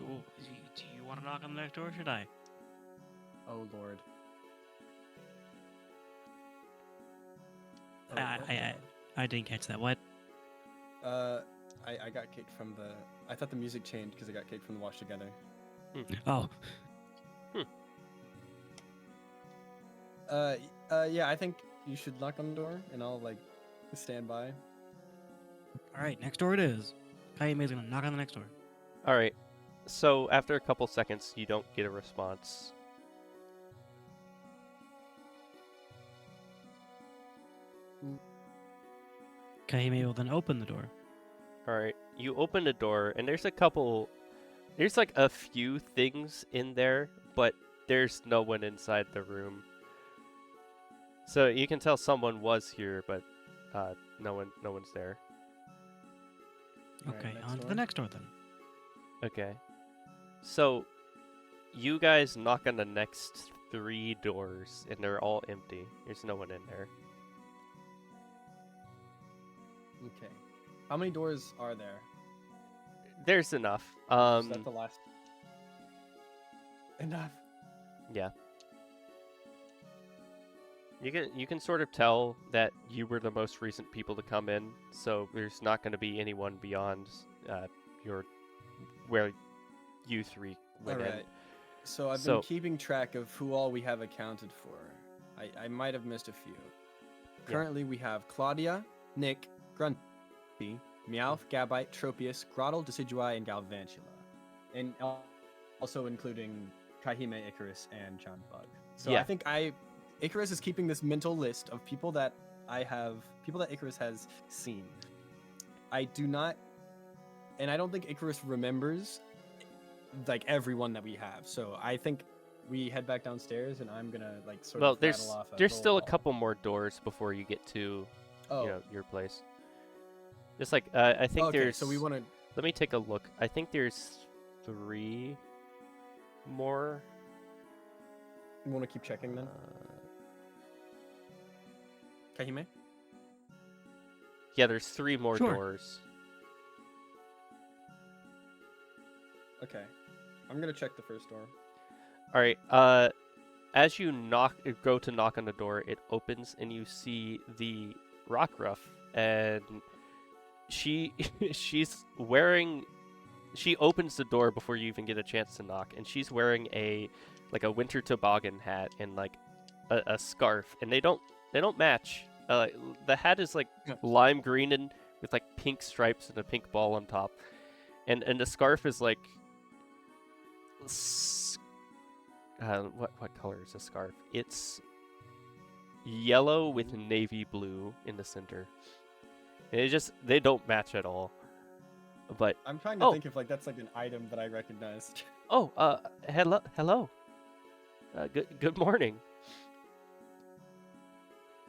do you want to knock on the next door, or should I? Oh lord. Oh, I, what? I, I didn't catch that. What? I got kicked from the. I thought the music changed because I got kicked from the Watch Together. Oh, Yeah, I think you should knock on the door, and I'll like stand by. all right. Next door it is. Kaihime's gonna knock on the next door. All right. So after a couple seconds, you don't get a response. Kaihime will then open the door. All right. You open the door, and there's like a few things in there, but there's no one inside the room. So you can tell someone was here, but no one's there. Alright, Okay, next on to door. the next door then. Okay. So you guys knock on the next 3 doors, and they're all empty. There's no one in there. Okay. How many doors are there? There's enough. Is that the last? Enough. Yeah. You can sort of tell that you were the most recent people to come in, so there's not going to be anyone beyond your where you 3 went in. Alright. So I've So- been keeping track of who all we have accounted for. I might have missed a few. Currently, we have Claudia, Nick, Grunty, Meowth, Gabite, Tropius, Grottle, Decidueye, and Galvantula. And also including Kaihime, Icarus, and John Bug. So Yeah. I think Icarus is keeping this mental list of people that Icarus has seen. I do not, and I don't think Icarus remembers like everyone that we have. So I think we head back downstairs, and I'm gonna like sort Well, of there's rattle off. there's roll still a call. couple more doors before you get to Oh, your place. Just like I think okay. there's. So we want to. Let me take a look. I think there's 3 more. We want to keep checking then. Kahime. Yeah, there's 3 more Sure. doors. Okay. I'm gonna check the first door. All right. As you go to knock on the door, it opens and you see the Rockruff, and she's wearing. She opens the door before you even get a chance to knock, and she's wearing a winter toboggan hat and like a scarf, and they don't match. The hat is like Yeah. lime green and with like pink stripes and a pink ball on top, and the scarf is like. What color is the scarf? It's yellow with navy blue in the center. And they don't match at all. But I'm trying to Oh. think if like that's like an item that I recognized. hello. Good morning.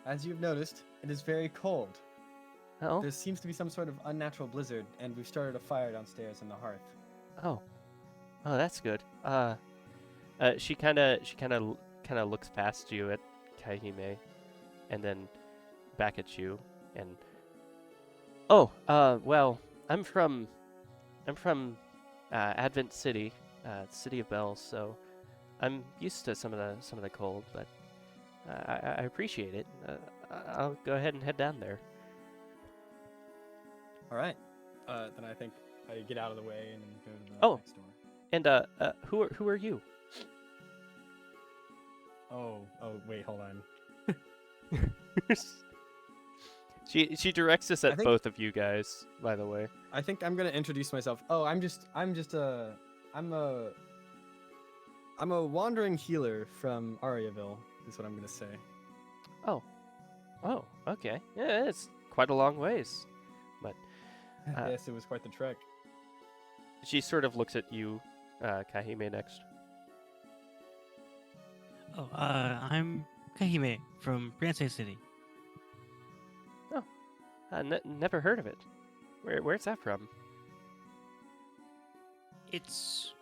As you've noticed, it is very cold. Oh, There seems to be some sort of unnatural blizzard, and we've started a fire downstairs in the hearth. oh, that's good. She kind of looks past you at Kaihime, and then back at you, and well, I'm from Advent City, City of Bells, so I'm used to some of the cold, but I appreciate it. I'll go ahead and head down there. All right. Then I think I get out of the way and go to the Oh. next door. And who are you? Oh, wait, hold on. She directs us at think- both of you guys, by the way. I think I'm gonna introduce myself. Oh, I'm a wandering healer from Ariaville. Is what I'm gonna say. Oh, okay. Yeah, it's quite a long ways. But Yes, it was quite the trek. she sort of looks at you, Kahime, next. Oh, I'm Kaihime from Bransay City. Never heard of it. Where's that from? It's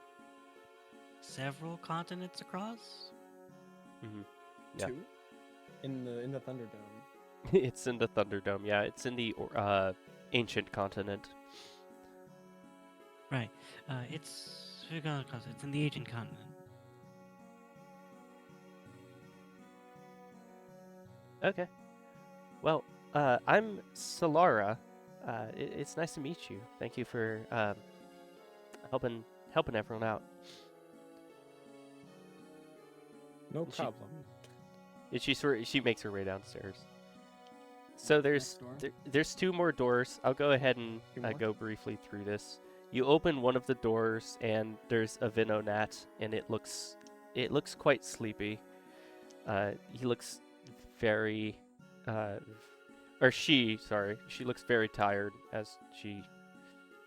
several continents across. Mm-hmm. Yeah. 2 in the Thunderdome. It's in the Thunderdome. Yeah, it's in the ancient continent. Right. It's it's in the Asian continent. Okay. Well, I'm Solara. It's nice to meet you. Thank you for helping everyone out. No And she problem. she makes her way downstairs. So Next door. there's two more doors. I'll go ahead and Two more? go briefly through this. You open one of the doors and there's a Venonat, and it looks quite sleepy. He looks very, she looks very tired as she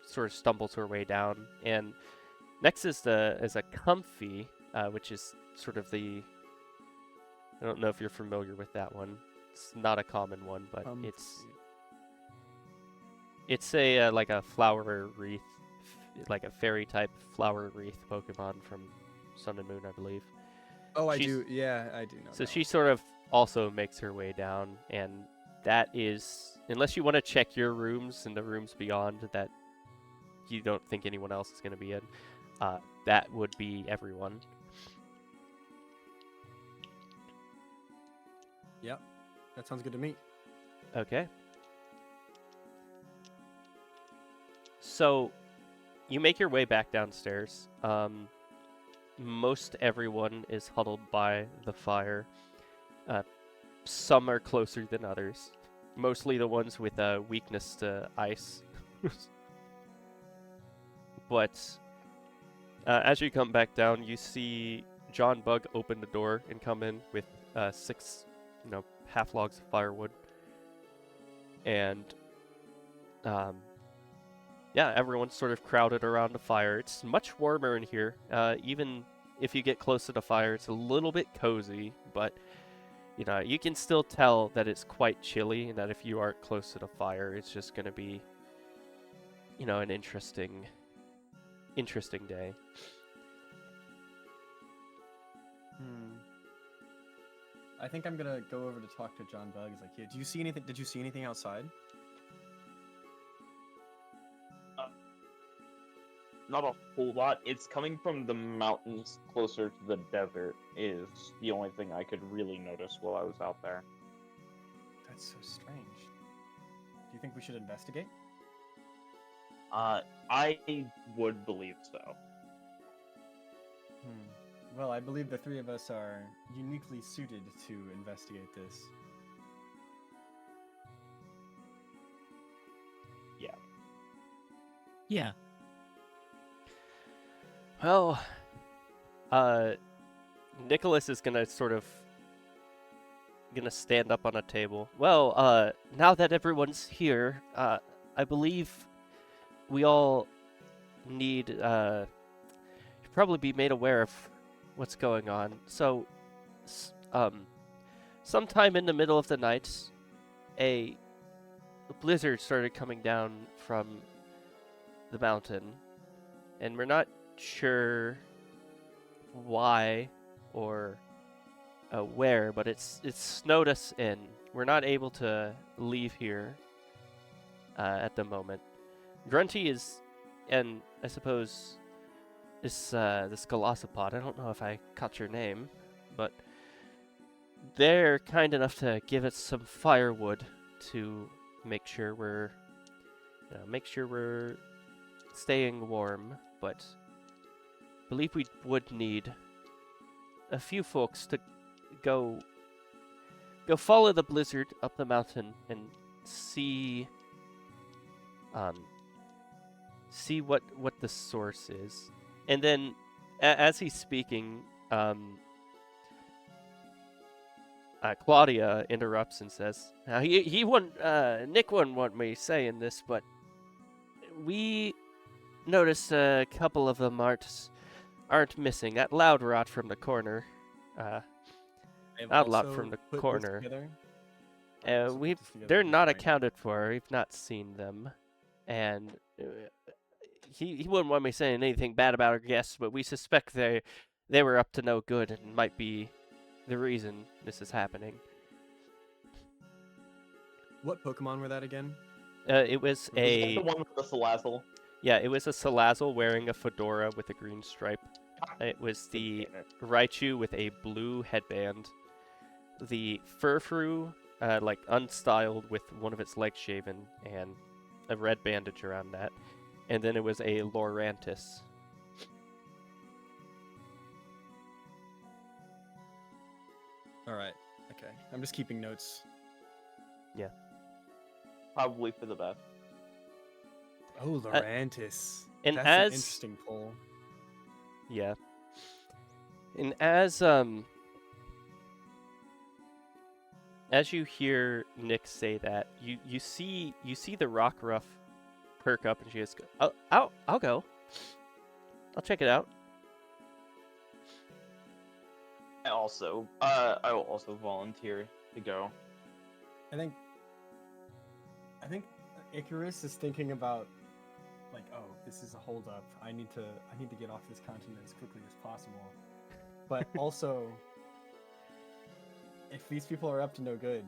sort of stumbles her way down. And next is a Comfy, which is sort of the, I don't know if you're familiar with that one. It's not a common one, but it's a like a flower wreath, like a fairy type flower wreath Pokemon from Sun and Moon, I believe. Oh, I She's- do. Yeah, I do know. So that she one. sort of also makes her way down, and that is, unless you want to check your rooms and the rooms beyond that you don't think anyone else is going to be in, that would be everyone. Yep, that sounds good to me. Okay. So you make your way back downstairs. Most everyone is huddled by the fire. Some are closer than others. Mostly the ones with a weakness to ice. But as you come back down, you see John Bug open the door and come in with 6, half logs of firewood. And everyone's sort of crowded around the fire. It's much warmer in here. Even if you get close to the fire, it's a little bit cozy, but you can still tell that it's quite chilly, and that if you aren't close to the fire, it's just going to be, an interesting day. I think I'm gonna go over to talk to John Bug. He's like, "Yeah, do you see anything? Did you see anything outside?" Not a whole lot. It's coming from the mountains closer to the desert is the only thing I could really notice while I was out there. That's so strange. Do you think we should investigate? I would believe so. Well, I believe the three of us are uniquely suited to investigate this. Yeah. Yeah. Well, Nicholas is gonna stand up on a table. Well, now that everyone's here, I believe we all need to probably be made aware of what's going on. So, sometime in the middle of the night, a blizzard started coming down from the mountain, and we're not sure why or where, but it's snowed us in. We're not able to leave here at the moment. Grunty is, and I suppose this Galosopod, I don't know if I caught your name, but they're kind enough to give us some firewood to make sure we're staying warm, but I believe we would need a few folks to go follow the blizzard up the mountain and see what the source is. And then as he's speaking, Claudia interrupts and says, "Now he wouldn't Nick wouldn't want me saying this, but we noticed a couple of them aren't missing. That loud rot from the corner. I've Outlaw also from the put this corner. together. I've also put this together They're with not my- accounted for. We've not seen them, and he wouldn't want me saying anything bad about our guests, but we suspect they were up to no good and might be the reason this is happening." What Pokemon were that again? It was Is that the one with the Salazzle? Yeah, it was a Salazzle wearing a fedora with a green stripe. It was the Damn it. Raichu with a blue headband. The Furfrou, like unstyled with one of its legs shaven and a red bandage around that. And then it was a Lorantis. All right. Okay. I'm just keeping notes. Probably for the best. Oh, Lorantis. and That's as- an interesting poll. Yeah. And as you hear Nick say that, you see the Rockruff perk up, and she goes, "Oh, I'll go. I'll check it out." I will also volunteer to go. I think Icarus is thinking about, like, oh, this is a holdup. I need to get off this continent as quickly as possible. But also, if these people are up to no good,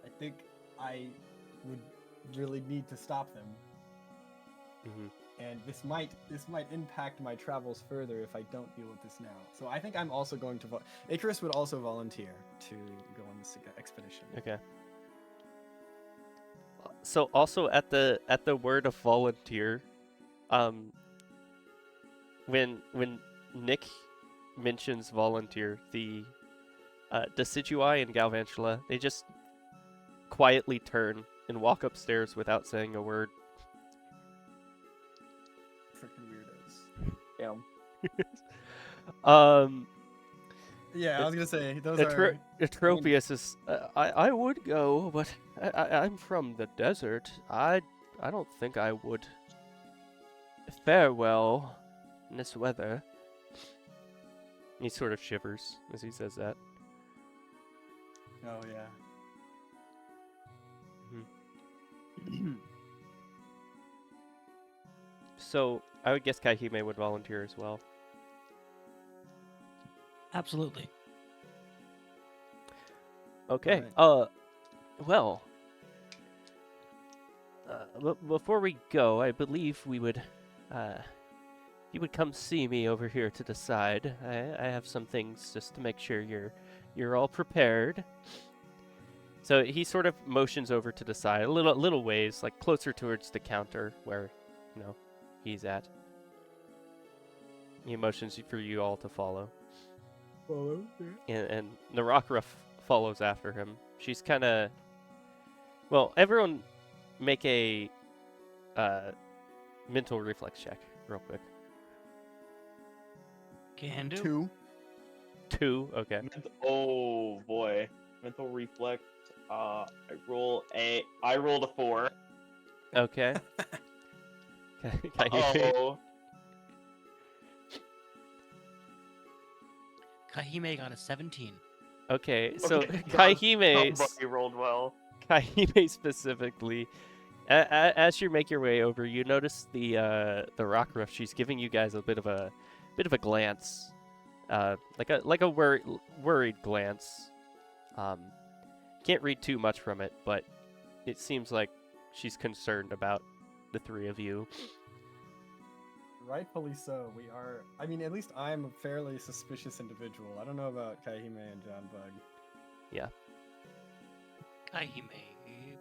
I think I would really need to stop them. Mm-hmm. And this might impact my travels further if I don't deal with this now. So I think I'm also going to Icarus would also volunteer to go on this expedition. Okay. So also at the word of volunteer, when Nick mentions volunteer, the Decidueye and Galvantula, they just quietly turn and walk upstairs without saying a word. Freaking weirdos. Yeah. Yeah, I was gonna say those are. Atropius is. I would go, but I'm from the desert. I don't think I would fare well in this weather. He sort of shivers as he says that. Oh yeah. So I would guess Kaihime would volunteer as well. Absolutely. Okay. Alright. Well. Before we go, I believe we would, you would come see me over here to the side. I have some things just to make sure you're all prepared. So he sort of motions over to the side, a little ways, like closer towards the counter where, he's at. He motions for you all to follow. Follow. And the Rockruff follows after him. She's kind of... Well, everyone make a mental reflex check real quick. Can do. 2. Okay. Oh boy, mental reflex. I rolled a 4. Okay. Kaihime. Oh, Kahime got a 17. Okay, so okay. Kaihime... Somebody rolled well. Kaihime specifically, as you make your way over, you notice the Rockruff. She's giving you guys a bit of a glance, like a worried glance. Can't read too much from it, but it seems like she's concerned about the three of you. Rightfully so. We are. I mean, at least I'm a fairly suspicious individual. I don't know about Kaihime and John Bug. Yeah. Kahime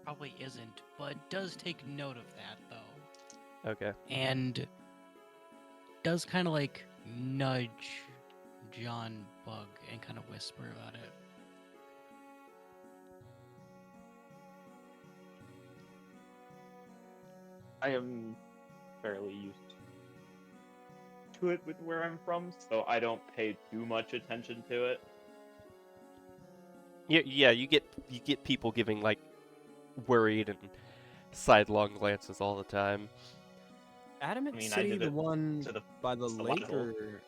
probably isn't, but does take note of that, though. Okay. And does kind of like nudge John Bug and kind of whisper about it. I am fairly used to it with where I'm from, so I don't pay too much attention to it. Yeah, you get people giving like worried and sidelong glances all the time. Adamant I mean, I City, did the it one to the by the Salazzle. lake, or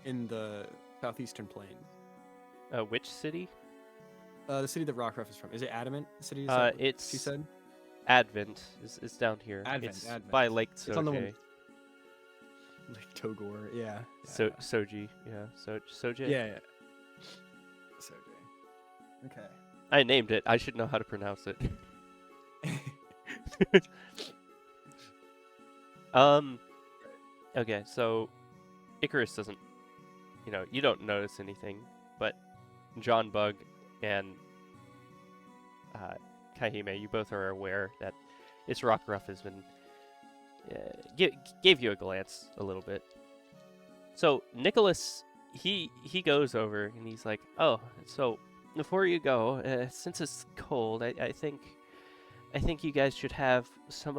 in the southeastern plains? Which city? The city that Rockruff is from. Is it Adamant City? Is that what It's she said. Advent is down here. Advent, It's Advent. by Lake It's on the Soje. Lake Togor. Yeah. Soji. Yeah. Soje. Yeah. Soje. Okay. I named it. I should know how to pronounce it. Okay, so Icarus doesn't, you don't notice anything, but John Bug and Kahime, you both are aware that its Rockruff has been gave you a glance a little bit. So Nicholas, he goes over and he's like, "Oh, so before you go, since it's cold, I think you guys should have some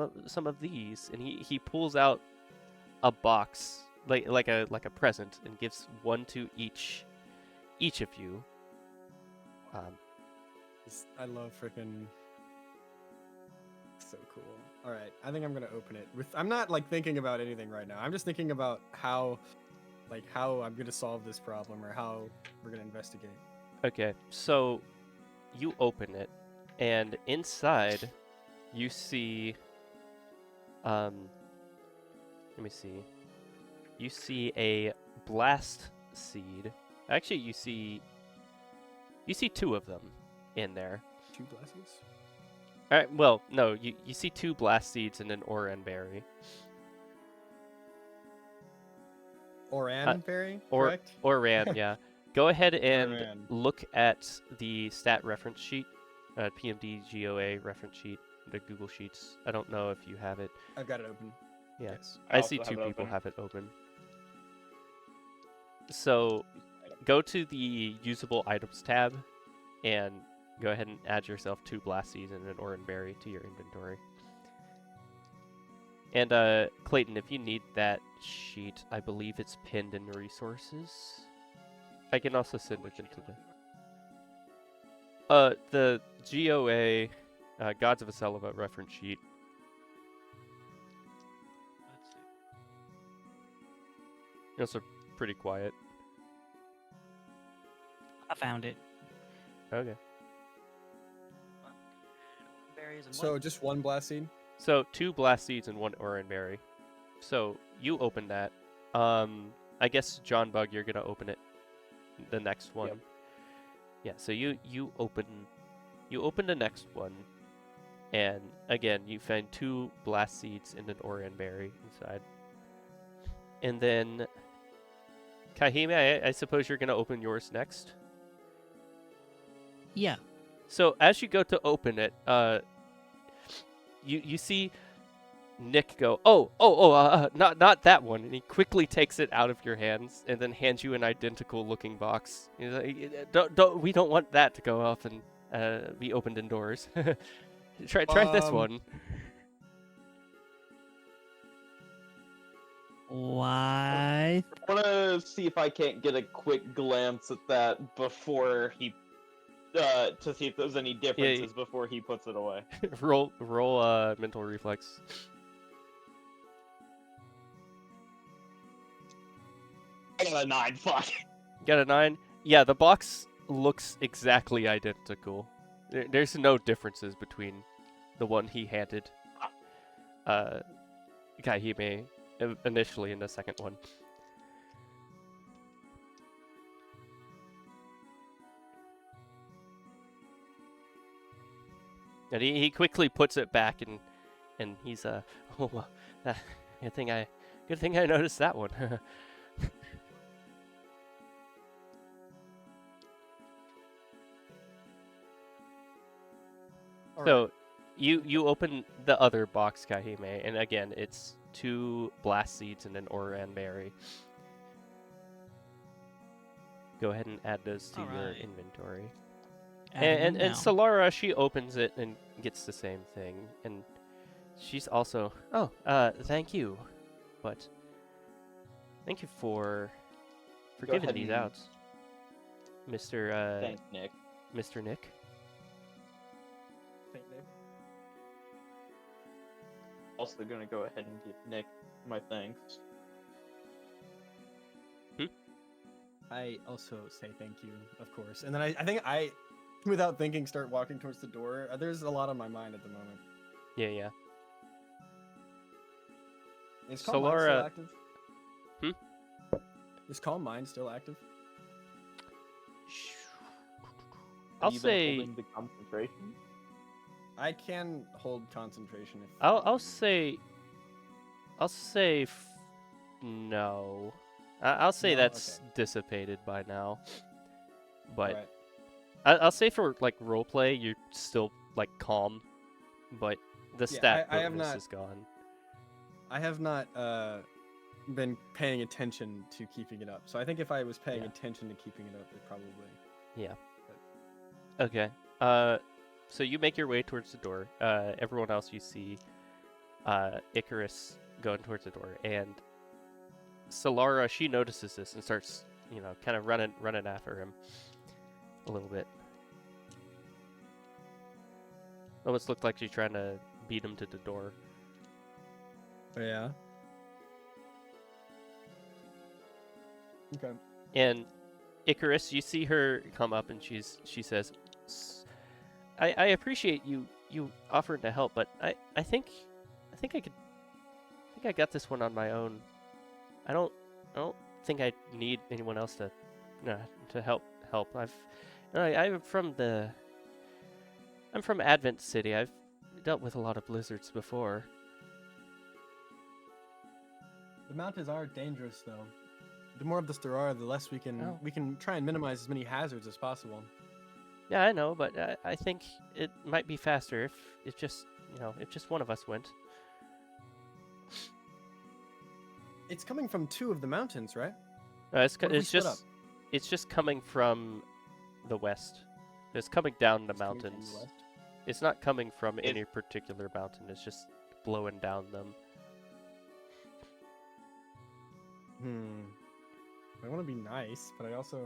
of these." And he pulls out a box like a present and gives one to each of you. I love freaking. So cool. All right, I think I'm gonna open it. I'm not like thinking about anything right now. I'm just thinking about how I'm gonna solve this problem or how we're gonna investigate. Okay, so you open it, and inside you see, let me see. You see a blast seed. Actually, you see two of them in there. 2 glasses. All right. Well, no, you see 2 blast seeds and an oran berry. Oran berry, correct? Oran, yeah. Go ahead and Oran. look at the stat reference sheet, PMD GOA reference sheet, the Google Sheets. I don't know if you have it. I've got it open. Yeah. Yes. I also see have 2 it people open. have it open. So go to the usable items tab and go ahead and add yourself 2 blast seeds and an oran berry to your inventory. And Clayton, if you need that sheet, I believe it's pinned in resources. I can also send it into the GOA Gods of Asceleva reference sheet. Let's see. It's also pretty quiet. I found it. Okay. Berries and So what? just 1 blast seed. So 2 blast seeds and 1 oran berry. So you open that. I guess John Bug, you're gonna open it. The next one. Yep. Yeah. So you open the next one, and again you find 2 blast seeds and an oran berry inside. And then Kahime, I suppose you're gonna open yours next. Yeah. So as you go to open it, you see Nick go, not that one, and he quickly takes it out of your hands and then hands you an identical looking box. He's like, we don't want that to go off and be opened indoors. try this one. Why? I want to see if I can't get a quick glance at that before he, to see if there's any differences before he puts it away. roll mental reflex. I got a 9. Fuck. Got a 9. Yeah, the box looks exactly identical. There's no differences between the one he handed Kahime initially and the second one. And he quickly puts it back and he's oh well, good thing I noticed that one. So you open the other box, Kahime, and again it's 2 blast seeds and an oran berry. Go ahead and add those to your inventory. And Solara, she opens it and gets the same thing, and she's also, thank you, but thank you for giving these out, Mr. Thanks, Nick. Mr. Nick. Thank Nick. Also gonna go ahead and give Nick my thanks. I also say thank you, of course. And then I think I, without thinking, start walking towards the door. There's a lot on my mind at the moment. Yeah. Is Calm Mind still Solara- active? Hmm? Is Calm Mind still active? I'll Have you been say holding the concentration? I can hold concentration if I'll say I'll say no. I'll say No? that's dissipated by now. But Alright. I'll say for like roleplay, you're still like calm, but the Yeah, stat I have bonus not- is gone. I have not been paying attention to keeping it up. So I think if I was paying Yeah. attention to keeping it up, it probably. Yeah. Okay. So you make your way towards the door. Everyone else you see, Icarus going towards the door, and Solara, she notices this and starts, kind of running after him a little bit. Almost looked like she's trying to beat him to the door. Yeah. Okay. And Icarus, you see her come up, and she says, I appreciate you offering to help, but I think I got this one on my own. I don't think I need anyone else to help. I'm from Advent City. I've dealt with a lot of blizzards before. The mountains are dangerous, though. The more of this there are, the less we can Oh. we can try and minimize as many hazards as possible. Yeah, I know, but I think it might be faster if just one of us went. It's coming from two of the mountains, right? It's What if we split up? just coming from the west. It's coming down the It's coming from the mountains. west? It's not coming from any particular mountain. It's just blowing down them. I want to be nice, but I also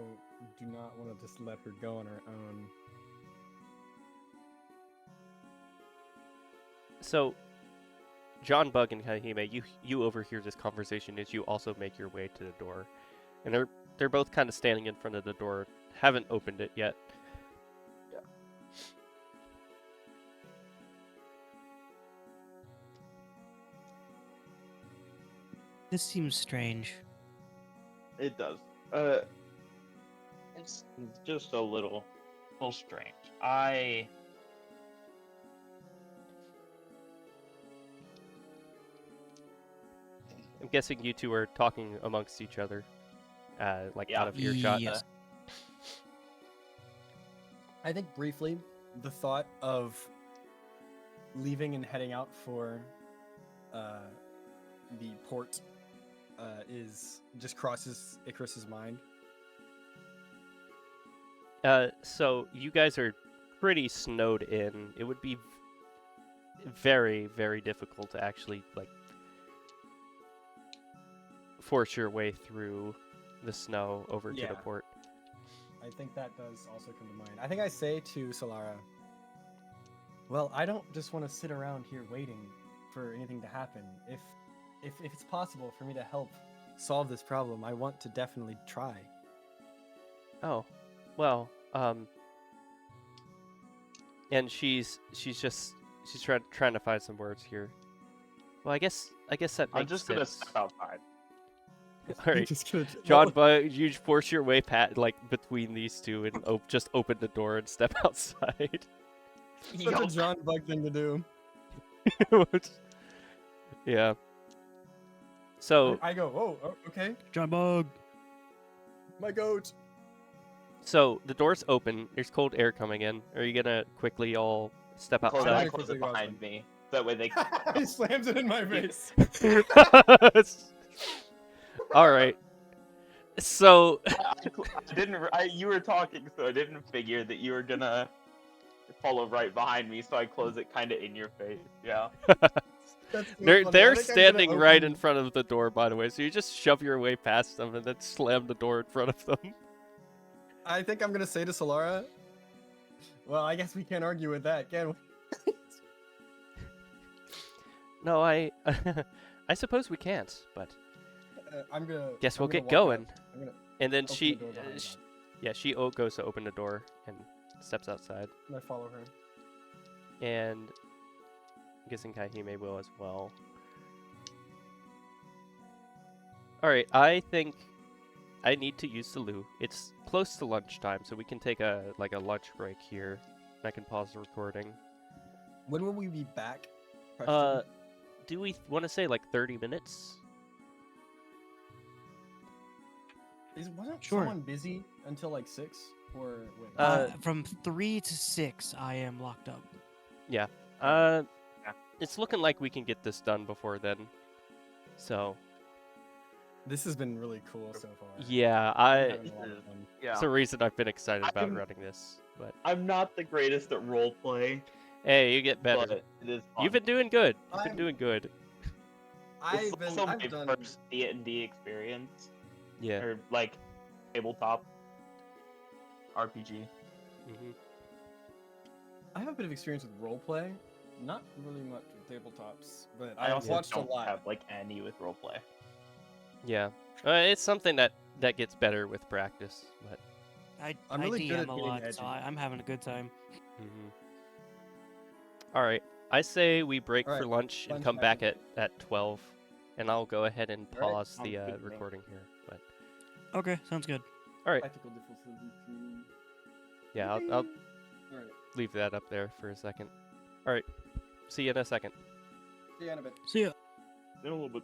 do not want to just let her go on her own. So, John Bug and Kahime, you overhear this conversation as you also make your way to the door, and they're both kind of standing in front of the door, haven't opened it yet. Yeah. This seems strange. It does. It's just a little strange. I'm guessing you two are talking amongst each other, like Yeah. out of earshot. Yes. I think briefly, the thought of leaving and heading out for the port is just crosses Icarus's mind. So you guys are pretty snowed in. It would be very, very difficult to actually force your way through the snow over to the Yeah. port. I think that does also come to mind. I think I say to Solara, well, I don't just want to sit around here waiting for anything to happen. If it's possible for me to help solve this problem, I want to definitely try. Oh, well, and she's trying to find some words here. Well, I guess that makes I'm just gonna sense. step outside. All right, Just gonna- John Bug, you force your way between these two and just open the door and step outside. Such a John Bug thing to do. Yeah. So I go, oh, okay, John Bug. my goat. So the door's open. There's cold air coming in. Are you gonna quickly all step I outside? close it behind me. That way they. He slams it in my face. All right. So I didn't. You were talking, so I didn't figure that you were gonna follow right behind me. So I close it kind of in your face. Yeah. That's so they're funny. I they're think I'm standing gonna right open- in front of the door, by the way. So you just shove your way past them and then slam the door in front of them. I think I'm gonna say to Solara, well, I guess we can't argue with that, can we? No, I suppose we can't, but I'm gonna. guess I'm we'll gonna get walk going. up. I'm gonna And then open she, the door behind us, she goes to open the door and steps outside. and I follow her. And I'm guessing Kahime will as well. Alright, I think I need to use the loo. It's close to lunchtime, so we can take a lunch break here. I can pause the recording. When will we be back? Uh, do we want to say like 30 minutes? Wasn't Sure. someone busy until like 6? Or wait? From 3 to 6, I am locked up. Yeah. Yeah. It's looking like we can get this done before then. So, This has been really cool so far. yeah, I'm having a lot This of fun. Yeah. it's the reason I've been excited about I'm- running this. But I'm not the greatest at role play, hey, you get better. but it is fun. You've been doing good. You've been I'm- doing good. It's also my done. first D&D experience, Yeah. or like tabletop RPG. Hmm. I have a bit of experience with roleplay. Not really much with tabletops, but I I've also watched a don't lot. have like any with role play. Yeah. It's something that gets better with practice. But. I'm I really good DM at a getting lot, edgy. so I'm having a good time. Hmm. All right. I say we break All for right, lunch and lunch come back action. at 12, and I'll go ahead and All right, pause sounds the good to me. recording here. But Okay, sounds good. all right. Practical difficulty. Yeah, I'll All right. leave that up there for a second. All right. See you in a second. See you in a bit. See ya. In a little bit.